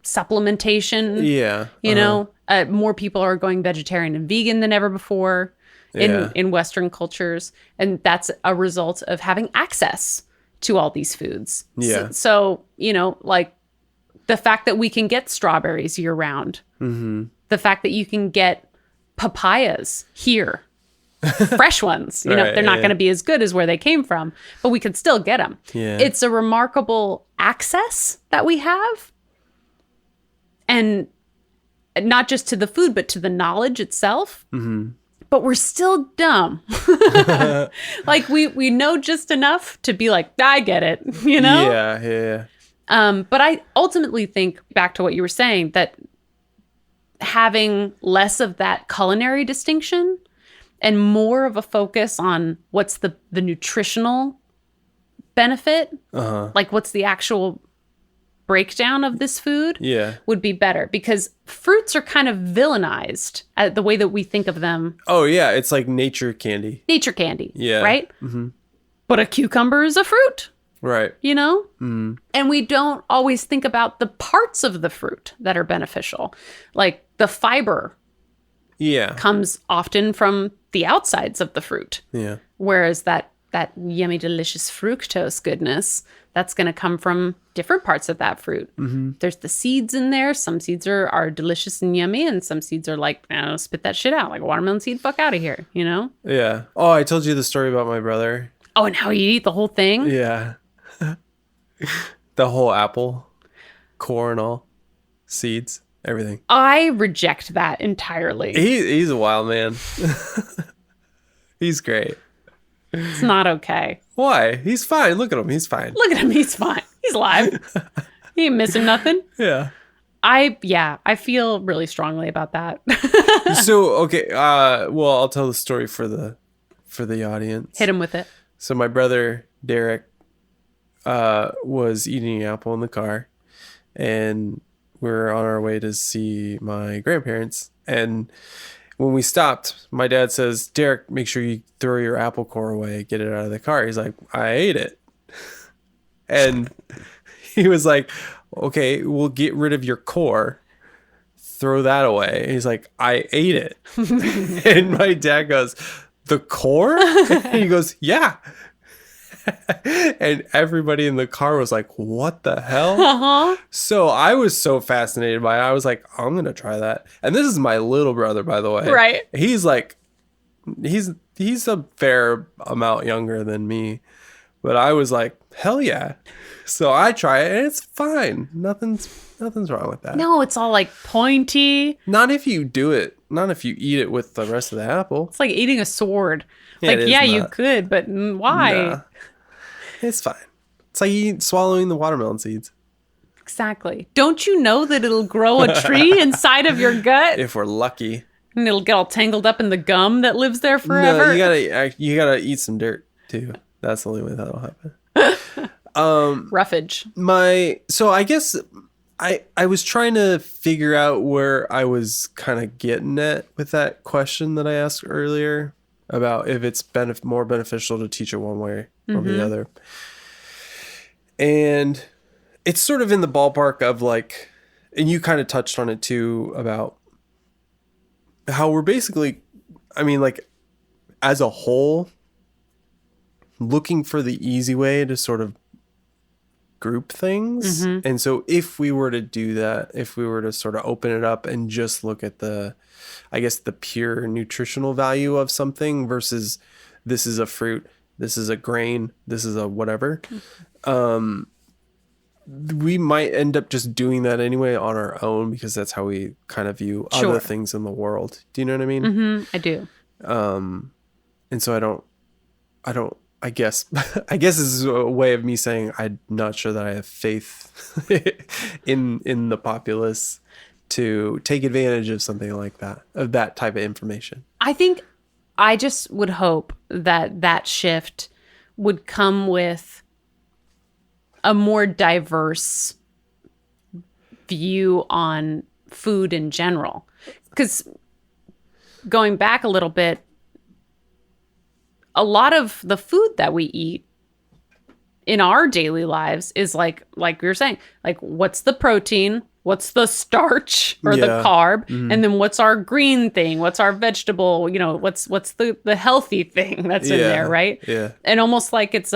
supplementation. Yeah. You know, more people are going vegetarian and vegan than ever before in Western cultures. And that's a result of having access to all these foods. Yeah. So, you know, like the fact that we can get strawberries year round, mm-hmm. the fact that you can get papayas here, fresh ones, you know, they're not going to be as good as where they came from, but we can still get them. Yeah. It's a remarkable access that we have. And not just to the food, but to the knowledge itself. Mm-hmm. But we're still dumb. Like we know just enough to be like, I get it, you know? Yeah. But I ultimately think, back to what you were saying, that having less of that culinary distinction and more of a focus on what's the nutritional benefit, like what's the actual breakdown of this food, would be better, because fruits are kind of villainized at the way that we think of them. Oh yeah, it's like nature candy. Yeah. Right? Mm-hmm. But a cucumber is a fruit, Right. you know? Mm. And we don't always think about the parts of the fruit that are beneficial. Like the fiber Yeah. comes often from the outsides of the fruit. Yeah. Whereas that yummy, delicious fructose goodness, that's going to come from different parts of that fruit. Mm-hmm. There's the seeds in there. Some seeds are delicious and yummy, and some seeds are like, spit that shit out. Like a watermelon seed, fuck out of here, you know? Yeah. Oh, I told you the story about my brother. Oh, and how you eat the whole thing? Yeah. The whole apple, core and all, seeds, everything. I reject that entirely. He's a wild man. He's great. It's not okay. Why? He's fine. Look at him. He's fine. Look at him. He's fine. He's alive. He ain't missing nothing. Yeah. I feel really strongly about that. So, okay. Well, I'll tell the story for the audience. Hit him with it. So my brother, Derek, was eating an apple in the car, and we're on our way to see my grandparents. And when we stopped, my dad says, Derek, make sure you throw your apple core away, get it out of the car. He's like, I ate it. And he was like, okay, we'll get rid of your core. Throw that away. And he's like, I ate it. And my dad goes, the core? And he goes, yeah. And everybody in the car was like, what the hell? Uh-huh. So I was so fascinated by it. I was like, I'm going to try that. And this is my little brother, by the way. Right. He's like, he's a fair amount younger than me. But I was like, hell yeah. So I try it and it's fine. Nothing's wrong with that. No, it's all like pointy. Not if you do it. Not if you eat it with the rest of the apple. It's like eating a sword. Yeah, Like, yeah, you could, but why? Nah. It's fine. It's like swallowing the watermelon seeds. Exactly. Don't you know that it'll grow a tree inside of your gut? If we're lucky. And it'll get all tangled up in the gum that lives there forever? No, you gotta eat some dirt too. That's the only way that'll happen. Roughage. So I guess I was trying to figure out where I was kind of getting at with that question that I asked earlier about if it's more beneficial to teach it one way or the other. And it's sort of in the ballpark of like, and you kind of touched on it too, about how we're basically, I mean, like as a whole, looking for the easy way to sort of group things. Mm-hmm. And so if we were to do that, if we were to sort of open it up and just look at the pure nutritional value of something versus this is a fruit, this is a grain, this is a whatever, we might end up just doing that anyway on our own because that's how we kind of view other things in the world. Do you know what I mean? Mm-hmm, I do. And so I guess this is a way of me saying I'm not sure that I have faith in the populace to take advantage of something like that, of that type of information. I just would hope that shift would come with a more diverse view on food in general. Because going back a little bit, a lot of the food that we eat in our daily lives is like we were saying, like what's the protein, what's the starch or the carb, and then what's our green thing, what's our vegetable, what's the healthy thing that's in there, right? Yeah. And almost like it's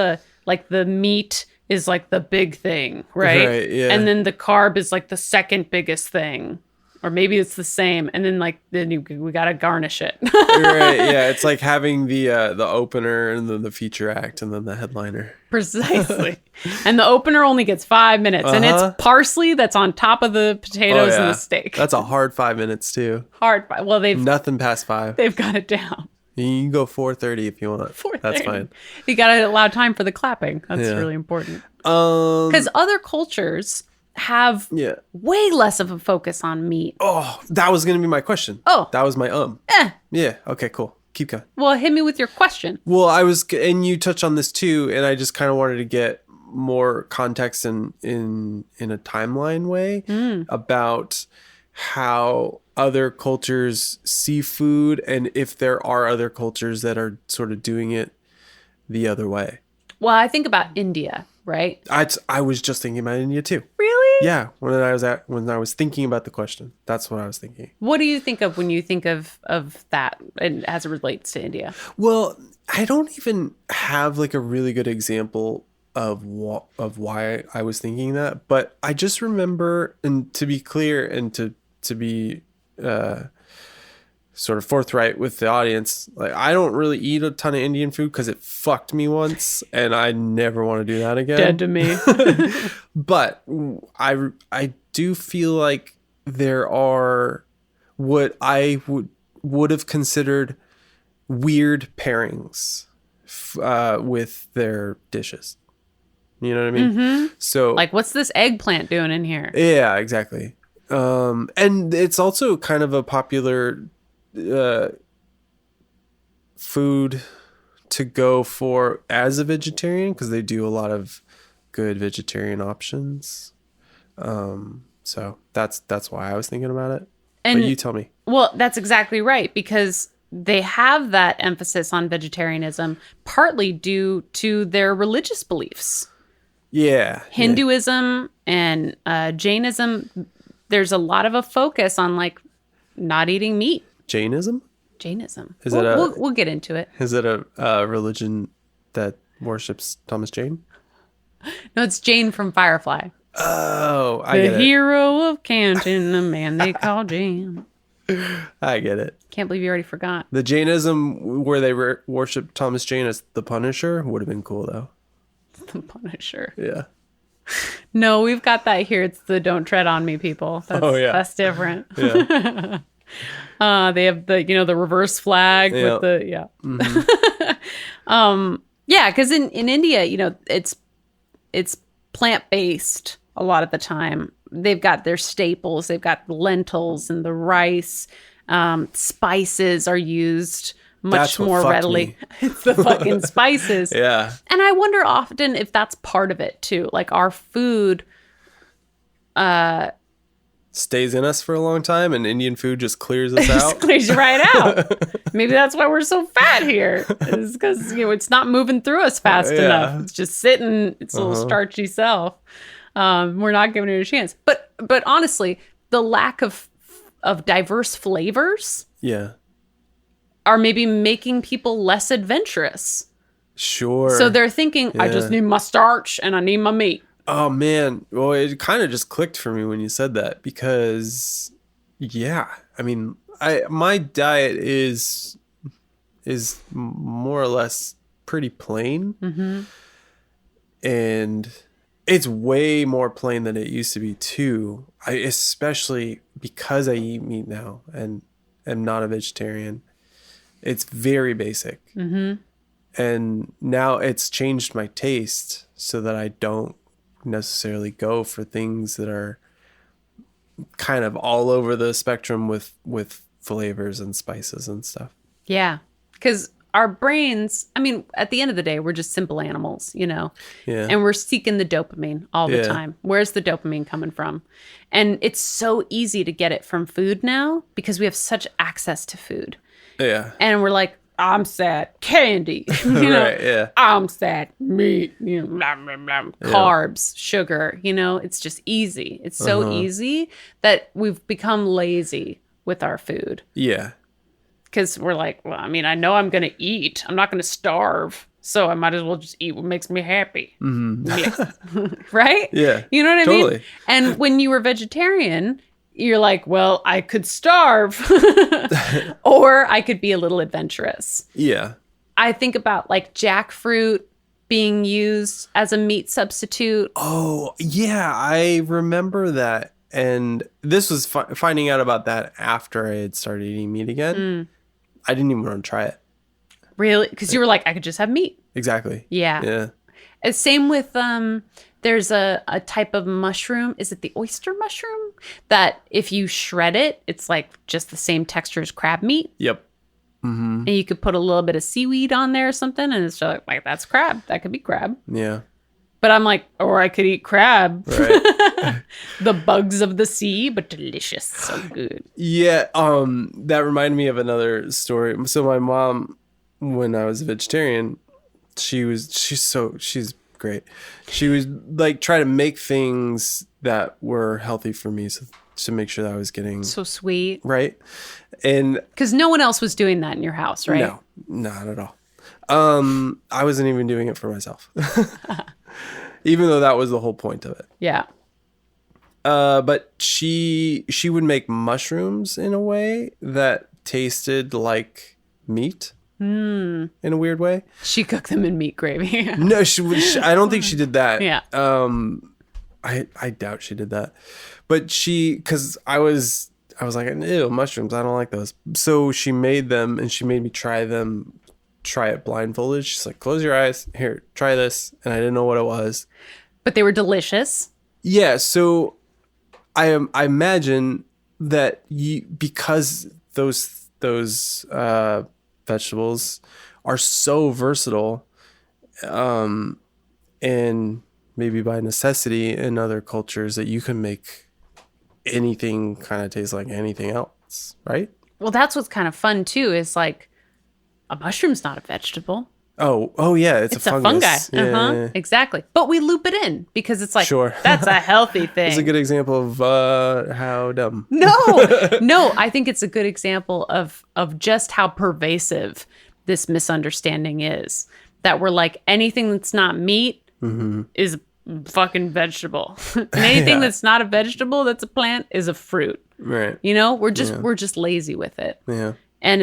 like the meat is like the big thing, right? Right, yeah. And then the carb is like the second biggest thing. Or maybe it's the same, and then we gotta garnish it. Right, yeah. It's like having the opener and then the feature act and then the headliner. Precisely. And the opener only gets 5 minutes, and it's parsley that's on top of the potatoes and the steak. That's a hard 5 minutes too. Well, nothing past 5. They've got it down. You can go 4:30 if you want. 4:30. That's fine. You gotta allow time for the clapping. That's really important. Because other cultures have way less of a focus on meat. Oh, that was going to be my question. Oh. That was my Yeah, okay, cool. Keep going. Well, hit me with your question. Well, and you touched on this too, and I just kind of wanted to get more context in a timeline way about how other cultures see food and if there are other cultures that are sort of doing it the other way. Well, I think about India, right? I was just thinking about India too. Really? Yeah, when I was thinking about the question, that's what I was thinking. What do you think of when you think of that and as it relates to India? Well, I don't even have like a really good example of why I was thinking that, but I just remember, and to be clear and to be sort of forthright with the audience, like I don't really eat a ton of Indian food because it fucked me once, and I never want to do that again. Dead to me. But I do feel like there are what I would have considered weird pairings with their dishes. You know what I mean? Mm-hmm. So Like, what's this eggplant doing in here? yeah, exactly. And it's also kind of a popular food to go for as a vegetarian because they do a lot of good vegetarian options. So that's why I was thinking about it. And But you tell me. well, that's exactly right, because they have that emphasis on vegetarianism partly due to their religious beliefs. Yeah. Hinduism and Jainism, there's a lot of a focus on like not eating meat. Jainism? Jainism. Is We'll get into it. Is it a religion that worships Thomas Jane? No, it's Jane from Firefly. Oh, I The get it. hero of Canton, the man they call Jane. I get it. Can't believe you already forgot. The Jainism where they worship Thomas Jane as the Punisher would have been cool though. The Punisher. Yeah. No, we've got that here. It's the "Don't Tread on Me" people. That's different. Yeah. They have the reverse flag Yeah. with the Mm-hmm. yeah, because in India, it's plant-based a lot of the time. They've got their staples. They've got lentils and the rice. Spices are used much That's what more fucked readily. me. It's the fucking spices. Yeah. And I wonder often if that's part of it too. Like our food Stays in us for a long time and Indian food just clears us just out. clears you right out. Maybe that's why we're so fat here. It's because it's not moving through us fast Yeah. enough. It's just sitting its little starchy self. We're not giving it a chance. But honestly, the lack of diverse flavors Yeah. are maybe making people less adventurous. Sure. So they're thinking, I just need my starch and I need my meat. Oh man, well it kind of just clicked for me when you said that because yeah, I mean, my diet is more or less pretty plain. Mm-hmm. And it's way more plain than it used to be too. Especially because I eat meat now and am not a vegetarian. It's very basic. Mm-hmm. And now it's changed my taste so that I don't necessarily go for things that are kind of all over the spectrum with flavors and spices and stuff. Yeah. Because our brains, I mean, at the end of the day, we're just simple animals, Yeah. and we're seeking the dopamine all the Yeah. time. Where's the dopamine coming from? And it's so easy to get it from food now because we have such access to food. Yeah. And we're like, I'm sad, candy, Right, yeah. I'm sad, meat, blah, blah, blah, carbs, sugar, it's just easy. It's so easy that we've become lazy with our food. Yeah. Because we're like, well, I mean, I know I'm going to eat. I'm not going to starve. So I might as well just eat what makes me happy. Mm-hmm. Right? Yeah. You know what I Totally. mean? And when you were vegetarian, you're like, well, I could starve or I could be a little adventurous. Yeah. I think about like jackfruit being used as a meat substitute. Oh, yeah, I remember that. And this was finding out about that after I had started eating meat again. I didn't even want to try it. Really? Because you were like, I could just have meat. Exactly. Yeah. Yeah. Same with there's a type of mushroom. Is it the oyster mushroom? That if you shred it, it's like just the same texture as crab meat. Yep. Mm-hmm. And you could put a little bit of seaweed on there or something, and it's just like that's crab. That could be crab. Yeah. But I'm like, or I could eat crab. Right. The bugs of the sea, but delicious. So good. Yeah. That reminded me of another story. So my mom, when I was a vegetarian, She's great. She was like try to make things that were healthy for me, so to make sure that I was getting So sweet. right. And Because no one else was doing that in your house, right? no, not at all. I wasn't even doing it for myself, even though that was the whole point of it. Yeah. But she would make mushrooms in a way that tasted like meat in a weird way. She cooked them in meat gravy. No, I don't think she did that. Yeah. I doubt she did that. But because I was like, ew, mushrooms, I don't like those. So she made them and she made me try it blindfolded. She's like, close your eyes. Here, try this. And I didn't know what it was. But they were delicious. Yeah, so I imagine that because those vegetables are so versatile, and maybe by necessity in other cultures that you can make anything kind of taste like anything else, right? Well, that's what's kind of fun too, is like a mushroom's not a vegetable. Oh yeah, it's a fungus. fungi. Yeah. Exactly. But we loop it in because it's like, Sure. that's a healthy thing. It's a good example of how dumb. No, I think it's a good example of just how pervasive this misunderstanding is. That we're like, anything that's not meat is a fucking vegetable. And anything that's not a vegetable, that's a plant, is a fruit. Right. You know, we're just lazy with it. Yeah. And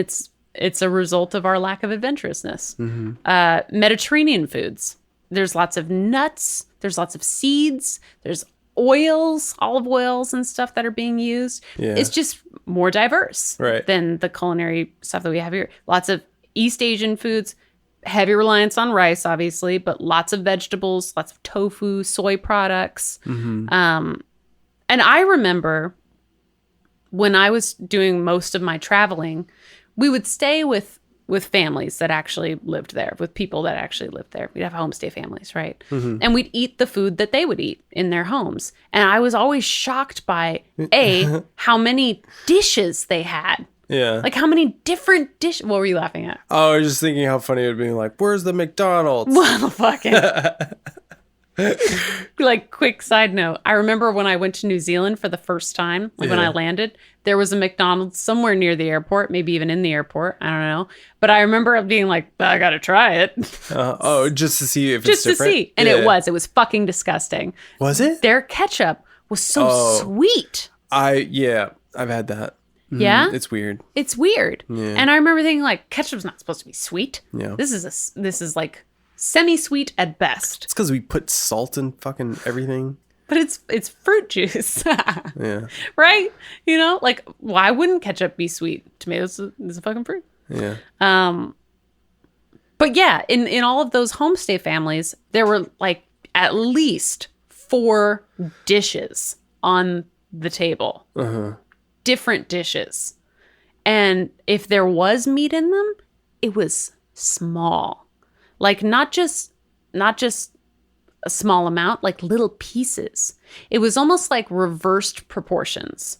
it's a result of our lack of adventurousness. Mediterranean foods. There's lots of nuts. There's lots of seeds. There's oils, olive oils and stuff that are being used. Yeah. It's just more diverse than the culinary stuff that we have here. Lots of East Asian foods, heavy reliance on rice, obviously, but lots of vegetables, lots of tofu, soy products. And I remember when I was doing most of my traveling, we would stay with families that actually lived there, with people that actually lived there. We'd have homestay families, right? And we'd eat the food that they would eat in their homes. And I was always shocked by, how many dishes they had. Yeah. Like how many different dishes. What were you laughing at? Oh, I was just thinking how funny it would be like, where's the McDonald's? Well, fucking. Like, quick side note. I remember when I went to New Zealand for the first time, like when I landed, there was a McDonald's somewhere near the airport, maybe even in the airport. I don't know. But I remember being like, I got to try it. Just to see if just it's different? To see. And it was fucking disgusting. Was it? Their ketchup was so sweet. I've had that. Yeah? It's weird. It's weird. Yeah. And I remember thinking like, ketchup's not supposed to be sweet. Yeah. This is like semi-sweet at best. It's because we put salt in fucking everything. But it's fruit juice. Yeah. Right? You know, like, why wouldn't ketchup be sweet? Tomatoes is a fucking fruit. Yeah. But yeah, in all of those homestay families, there were like at least 4 dishes on the table. Different dishes. And if there was meat in them, it was small. Like not just a small amount, like little pieces. It was almost like reversed proportions.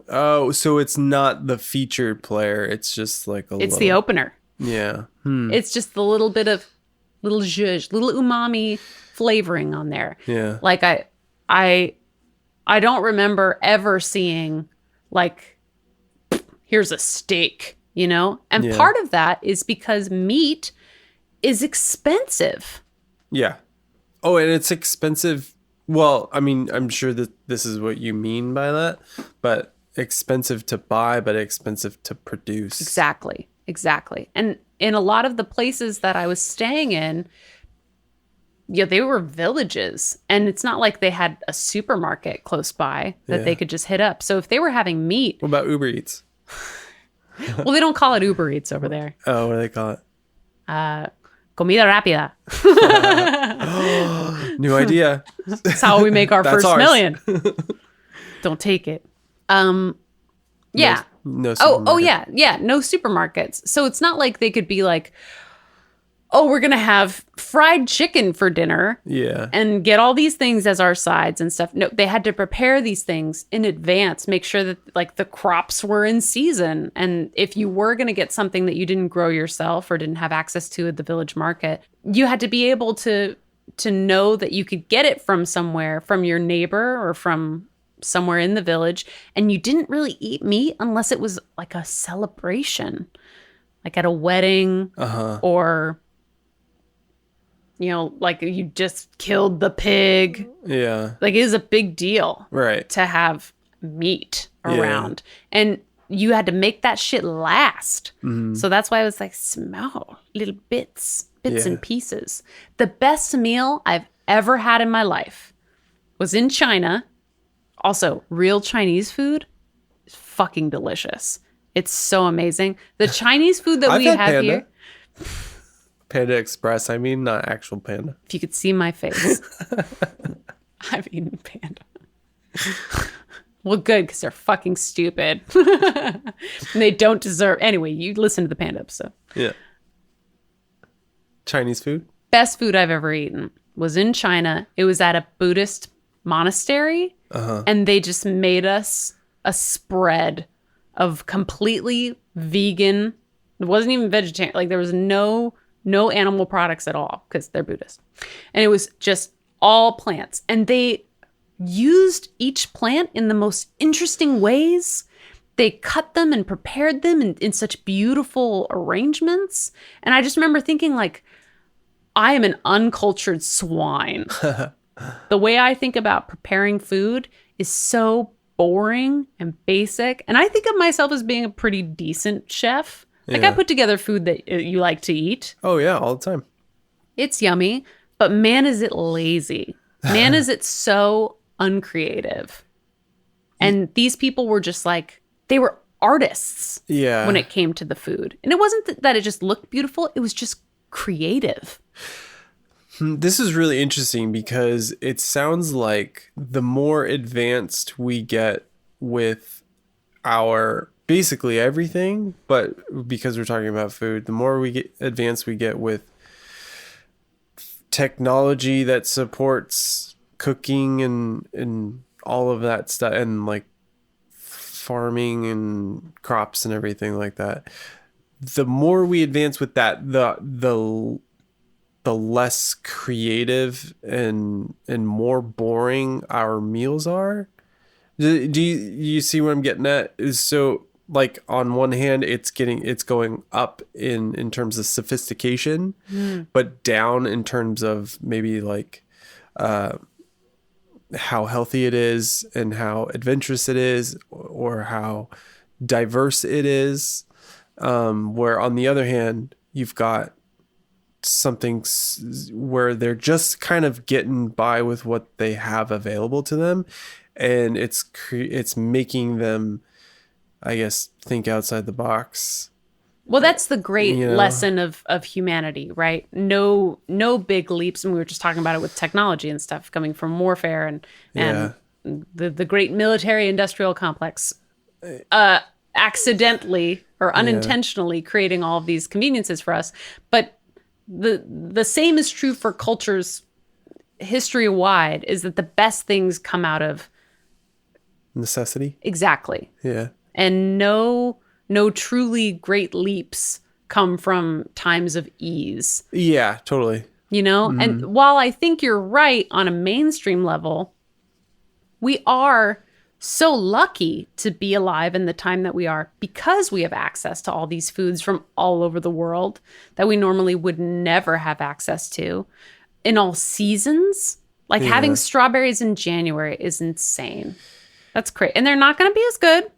Oh, so it's not the featured player. It's just like It's the opener. Yeah. It's just the little bit of little zhuzh, little umami flavoring on there. Yeah. Like I don't remember ever seeing like, here's a steak, you know? And part of that is because meat is expensive. Yeah. Oh, and it's expensive. Well, I mean, I'm sure that this is what you mean by that, but expensive to buy, but expensive to produce. Exactly. And in a lot of the places that I was staying in, they were villages, and it's not like they had a supermarket close by that they could just hit up. So if they were having meat, What about Uber Eats? well, they don't call it Uber Eats over there. Oh, what do they call it? Comida rápida. New idea. That's how we make our That's first ours. million. Don't take it. Yeah. No Oh supermarket. yeah. No supermarkets. So it's not like they could be like, oh, we're going to have fried chicken for dinner. Yeah. And get all these things as our sides and stuff. No, they had to prepare these things in advance, make sure that like the crops were in season. And if you were going to get something that you didn't grow yourself or didn't have access to at the village market, you had to be able to know that you could get it from somewhere, from your neighbor or from somewhere in the village. And you didn't really eat meat unless it was like a celebration, like at a wedding or... you know, like you just killed the pig. Yeah. Like it is a big deal. Right. To have meat around. And you had to make that shit last. So that's why I was like, small little bits and pieces. The best meal I've ever had in my life was in China. Also, real Chinese food is fucking delicious. It's so amazing. The Chinese food that I've we had have panda. here. Panda Express, I mean, not actual panda. If you could see my face, I've eaten panda. Well, good, because they're fucking stupid. And they don't deserve... Anyway, you listen to the panda episode. Yeah. Chinese food? Best food I've ever eaten was in China. It was at a Buddhist monastery. And they just made us a spread of completely vegan... It wasn't even vegetarian. Like, there was no animal products at all because they're Buddhist. And it was just all plants. And they used each plant in the most interesting ways. They cut them and prepared them in such beautiful arrangements. And I just remember thinking like, I am an uncultured swine. The way I think about preparing food is so boring and basic. And I think of myself as being a pretty decent chef. Like I put together food that you like to eat. Oh, yeah, all the time. It's yummy, but man, is it lazy. Man, is it so uncreative. And these people were just like, they were artists when it came to the food. And it wasn't that it just looked beautiful. It was just creative. This is really interesting because it sounds like the more advanced we get with our... basically everything, but because we're talking about food, the more we get advanced we get with technology that supports cooking and all of that stuff, and like farming and crops and everything like that. The more we advance with that, the less creative and more boring our meals are. Do you see what I'm getting at? Is so like on one hand it's going up in terms of sophistication, but down in terms of maybe like how healthy it is and how adventurous it is or how diverse it is. Where on the other hand, you've got something where they're just kind of getting by with what they have available to them. And it's making them, I guess, think outside the box. Well, that's the great lesson of humanity, right? No big leaps. And we were just talking about it with technology and stuff coming from warfare and the great military industrial complex accidentally or unintentionally creating all of these conveniences for us. But the same is true for cultures history wide, is that the best things come out of necessity. Exactly. Yeah. And no truly great leaps come from times of ease. Yeah, totally. You know? Mm-hmm. And while I think you're right on a mainstream level, we are so lucky to be alive in the time that we are because we have access to all these foods from all over the world that we normally would never have access to in all seasons. Like having strawberries in January is insane. That's great. And they're not going to be as good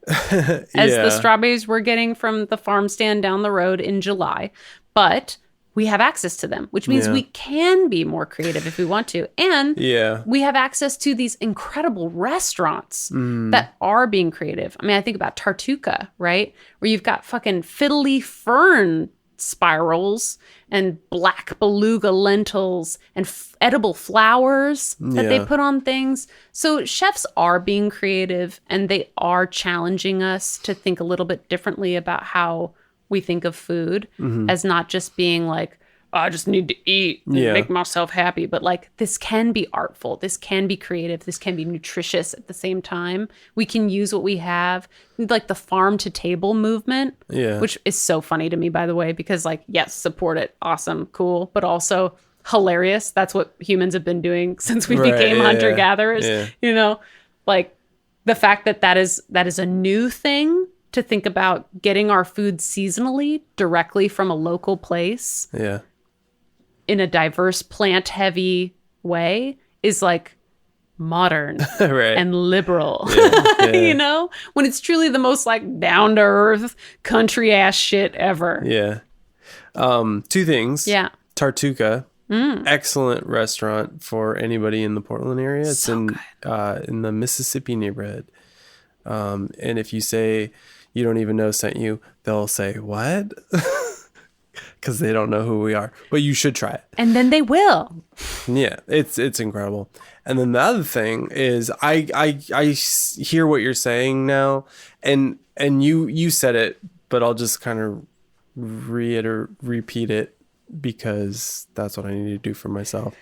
as the strawberries we're getting from the farm stand down the road in July. But we have access to them, which means we can be more creative if we want to. And we have access to these incredible restaurants that are being creative. I mean, I think about Tartuca, right? Where you've got fucking fiddly fern spirals and black beluga lentils and edible flowers that they put on things. So chefs are being creative and they are challenging us to think a little bit differently about how we think of food as not just being like I just need to eat and make myself happy. But like, this can be artful. This can be creative. This can be nutritious at the same time. We can use what we have, like the farm to table movement, which is so funny to me, by the way, because like, yes, support it. Awesome. Cool. But also hilarious. That's what humans have been doing since we became hunter gatherers, you know, like the fact that that is a new thing to think about, getting our food seasonally directly from a local place. Yeah. In a diverse, plant-heavy way is like modern and liberal, you know? When it's truly the most like down-to-earth, country-ass shit ever. Yeah. Two things. Yeah. Tartuca, excellent restaurant for anybody in the Portland area. It's in the Mississippi neighborhood. And if you say you don't even know sent you, they'll say, what? Because they don't know who we are, but you should try it. And then they will. Yeah, it's incredible. And then the other thing is, I hear what you're saying now, and you said it, but I'll just kind of repeat it because that's what I need to do for myself.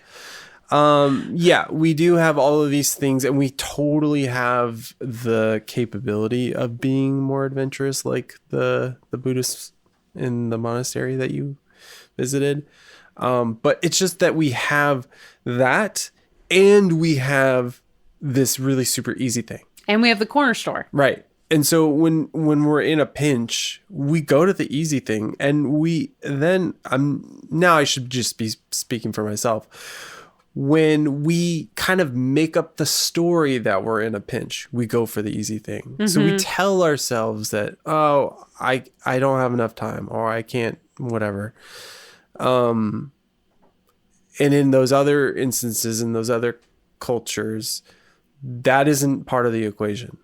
Yeah, we do have all of these things, and we totally have the capability of being more adventurous, like the Buddhists in the monastery that you visited. But it's just that we have that, and we have this really super easy thing. And we have the corner store. Right. And so when we're in a pinch, we go to the easy thing, and now I should just be speaking for myself. When we kind of make up the story that we're in a pinch, we go for the easy thing. Mm-hmm. So we tell ourselves that, oh, I don't have enough time, or I can't, whatever. And in those other instances, in those other cultures, that isn't part of the equation.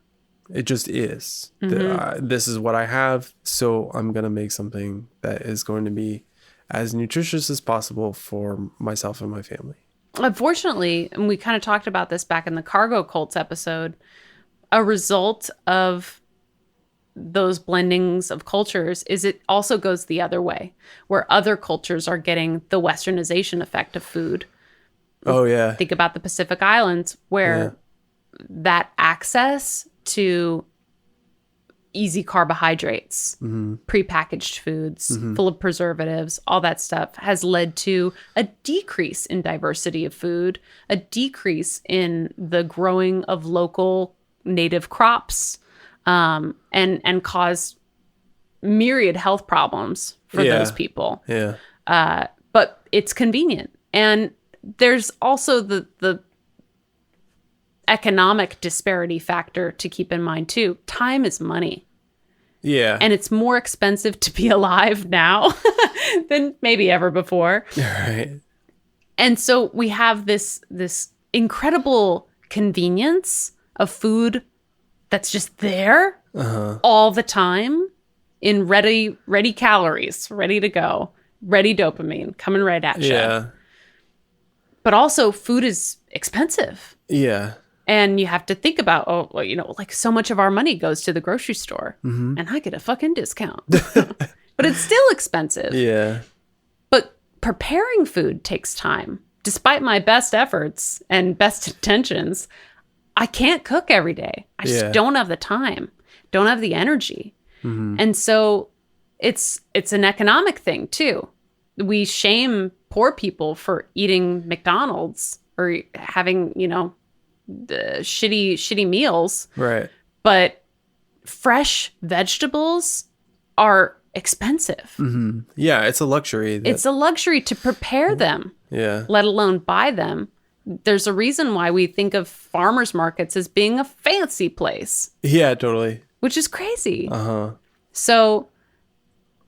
It just is. Mm-hmm. This is what I have, so I'm going to make something that is going to be as nutritious as possible for myself and my family. Unfortunately, and we kind of talked about this back in the cargo cults episode, a result of those blendings of cultures is it also goes the other way, where other cultures are getting the westernization effect of food. Oh, yeah. Think about the Pacific Islands, where that access to easy carbohydrates, prepackaged foods, full of preservatives, all that stuff has led to a decrease in diversity of food, a decrease in the growing of local native crops, and cause myriad health problems for those people. Yeah. But it's convenient. And there's also the economic disparity factor to keep in mind too. Time is money. Yeah. And it's more expensive to be alive now than maybe ever before. Right. And so we have this incredible convenience of food that's just there all the time in ready calories, ready to go, ready dopamine coming right at you. Yeah. But also food is expensive. Yeah. And you have to think about, like so much of our money goes to the grocery store and I get a fucking discount. But it's still expensive. Yeah. But preparing food takes time. Despite my best efforts and best intentions, I can't cook every day. I just don't have the time, don't have the energy. Mm-hmm. And so it's an economic thing too. We shame poor people for eating McDonald's or having, the shitty meals. Right. But fresh vegetables are expensive. Mm-hmm. Yeah, it's a luxury. It's a luxury to prepare them. Yeah. Let alone buy them. There's a reason why we think of farmers markets as being a fancy place. Yeah, totally. Which is crazy. Uh-huh. So,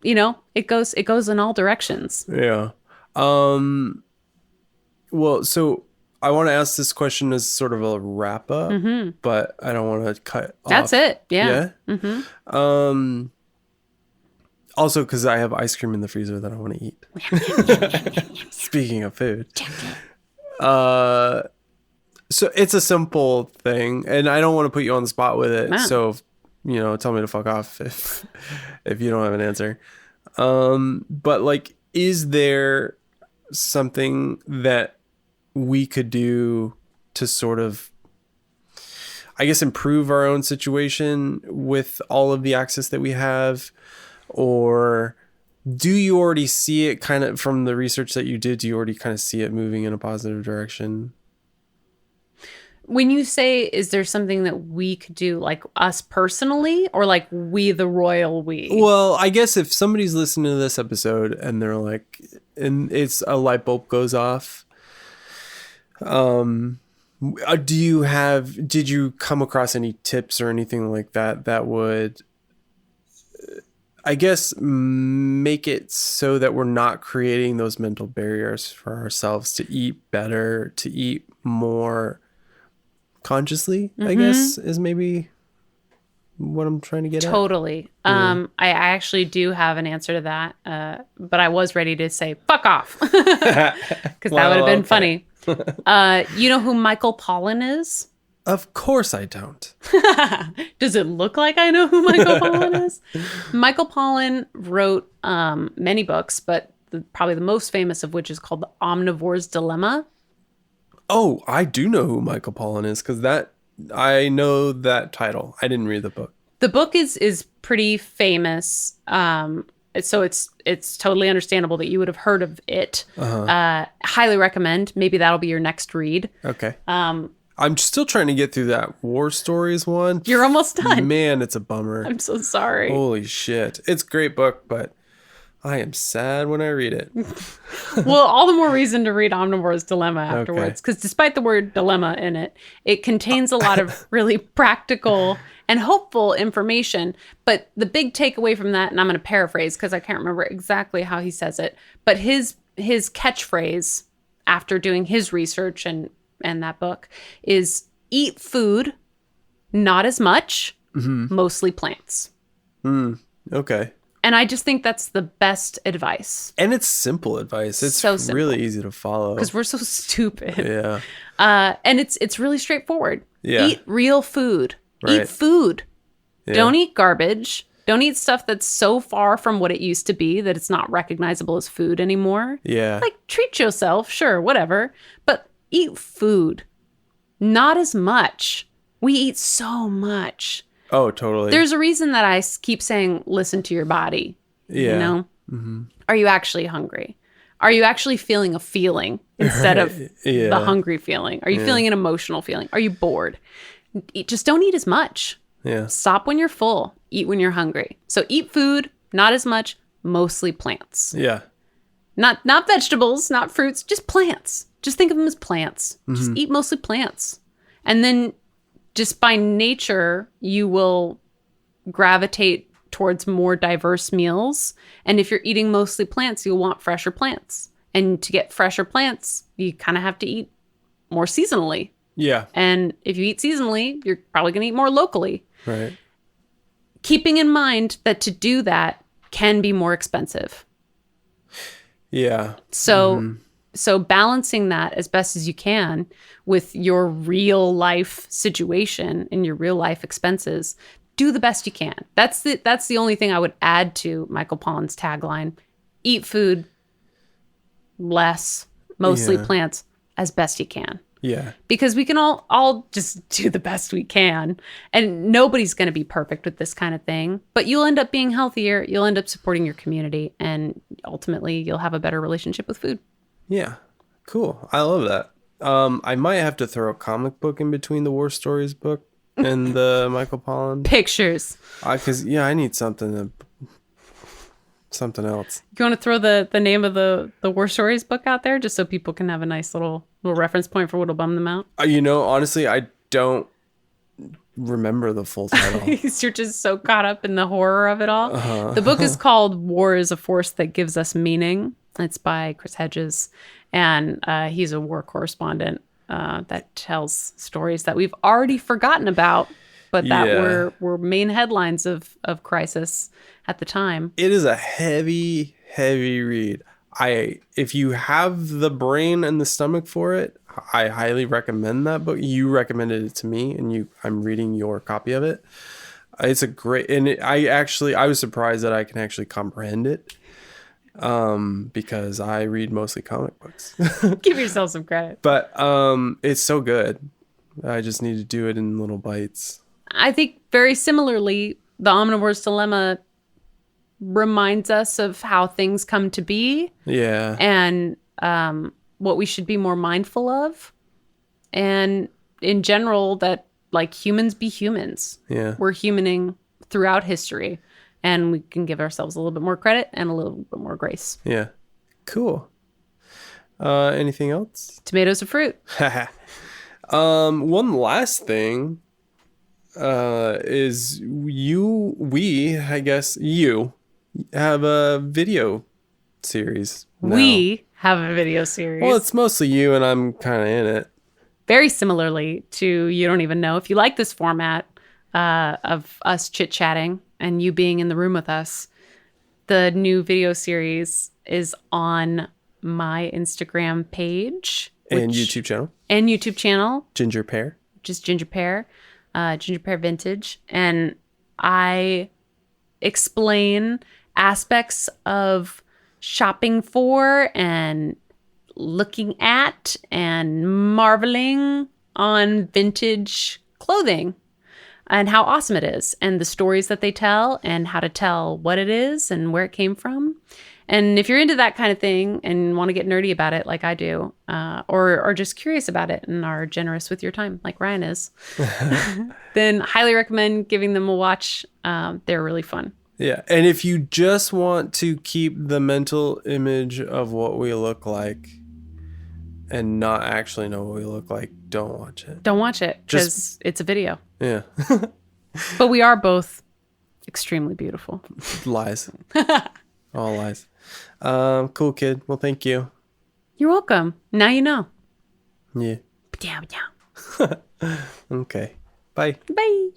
it goes in all directions. Yeah. Well, so I want to ask this question as sort of a wrap up, but I don't want to cut That's off. it. Yeah. Yeah. Mm-hmm. Also, because I have ice cream in the freezer that I want to eat. Speaking of food. So it's a simple thing, and I don't want to put you on the spot with it. Wow. So, tell me to fuck off if you don't have an answer. But like, is there something that we could do to sort of, I guess, improve our own situation with all of the access that we have? Or do you already see it kind of from the research that you did? Do you already kind of see it moving in a positive direction? When you say, is there something that we could do, like us personally, or like we, the royal we? Well, I guess if somebody's listening to this episode and they're like, and it's a light bulb goes off, did you come across any tips or anything like that that would, I guess, make it so that we're not creating those mental barriers for ourselves to eat better, to eat more consciously, I guess, is maybe what I'm trying to get at. Totally. I actually do have an answer to that, but I was ready to say, fuck off, because that would have been funny. You know who Michael Pollan is? Of course I don't. Does it look like I know who Michael Pollan is? Michael Pollan wrote many books, but probably the most famous of which is called The Omnivore's Dilemma. Oh, I do know who Michael Pollan is, because I know that title. I didn't read the book. The book is pretty famous, so it's totally understandable that you would have heard of it. Highly recommend. Maybe that'll be your next read. Okay. I'm still trying to get through that War Stories one. You're almost done. Man, it's a bummer. I'm so sorry. Holy shit. It's a great book, but I am sad when I read it. Well, all the more reason to read Omnivore's Dilemma afterwards, because despite the word dilemma in it, it contains a lot of really practical and hopeful information. But the big takeaway from that, and I'm going to paraphrase because I can't remember exactly how he says it, but his catchphrase after doing his research and that book is eat food, not as much, mostly plants. Okay. And I just think that's the best advice. And it's simple advice. It's so simple. Really easy to follow. Because we're so stupid. Yeah. And it's really straightforward. Yeah. Eat real food. Right. Eat food. Yeah. Don't eat garbage. Don't eat stuff that's so far from what it used to be that it's not recognizable as food anymore. Yeah. Like, treat yourself, sure, whatever. But eat food. Not as much. We eat so much. Oh, totally. There's a reason that I keep saying, listen to your body. Yeah. You know? Are you actually hungry? Are you actually feeling a feeling instead of the hungry feeling? Are you feeling an emotional feeling? Are you bored? Just don't eat as much. Yeah. Stop when you're full. Eat when you're hungry. So eat food, not as much, mostly plants. Yeah. Not vegetables, not fruits, just plants. Just think of them as plants. Just eat mostly plants. And then just by nature, you will gravitate towards more diverse meals. And if you're eating mostly plants, you'll want fresher plants. And to get fresher plants, you kind of have to eat more seasonally. Yeah. And if you eat seasonally, you're probably going to eat more locally. Right. Keeping in mind that to do that can be more expensive. Yeah. So balancing that as best as you can with your real life situation and your real life expenses, do the best you can. That's the only thing I would add to Michael Pollan's tagline. Eat food less, mostly plants, as best you can. Yeah. Because we can all just do the best we can. And nobody's going to be perfect with this kind of thing. But you'll end up being healthier. You'll end up supporting your community. And ultimately, you'll have a better relationship with food. Yeah. Cool. I love that. I might have to throw a comic book in between the War Stories book and the Michael Pollan. Pictures. Because, I need something else. You want to throw the name of the War Stories book out there just so people can have a nice little reference point for what'll bum them out? Honestly, I don't remember the full title. You're just so caught up in the horror of it all. The book is called War is a Force That Gives Us Meaning. It's by Chris Hedges, and he's a war correspondent that tells stories that we've already forgotten about, but that were main headlines of crisis at the time. It is a heavy, heavy read. If you have the brain and the stomach for it, I highly recommend that book. You recommended it to me, and I'm reading your copy of it. It's a great, and I was surprised that I can actually comprehend it. because I read mostly comic books. Give yourself some credit. But it's so good. I just need to do it in little bites. I think very similarly, the omnivore's dilemma reminds us of how things come to be Yeah. and what we should be more mindful of. And in general, that like humans be humans. Yeah. We're humaning throughout history, and we can give ourselves a little bit more credit and a little bit more grace. Yeah. Cool. Anything else? Tomatoes are fruit. One last thing is I guess you have a video series now. We have a video series. Well, it's mostly you and I'm kind of in it. Very similarly to You Don't Even Know. If you like this format of us chit-chatting and you being in the room with us, the new video series is on my Instagram page. And YouTube channel. And YouTube channel. Ginger Pear. Just Ginger Pear Vintage. And I explain aspects of shopping for and looking at and marveling on vintage clothing and how awesome it is and the stories that they tell and how to tell what it is and where it came from. And if you're into that kind of thing and want to get nerdy about it like I do, or just curious about it and are generous with your time like Ryan is, then highly recommend giving them a watch. They're really fun. Yeah. And if you just want to keep the mental image of what we look like and not actually know what we look like, don't watch it. Don't watch it because it's a video. Yeah. But we are both extremely beautiful. Lies. All lies. Cool, kid. Well, thank you. You're welcome. Now you know. Yeah. Down. Okay. Bye. Bye.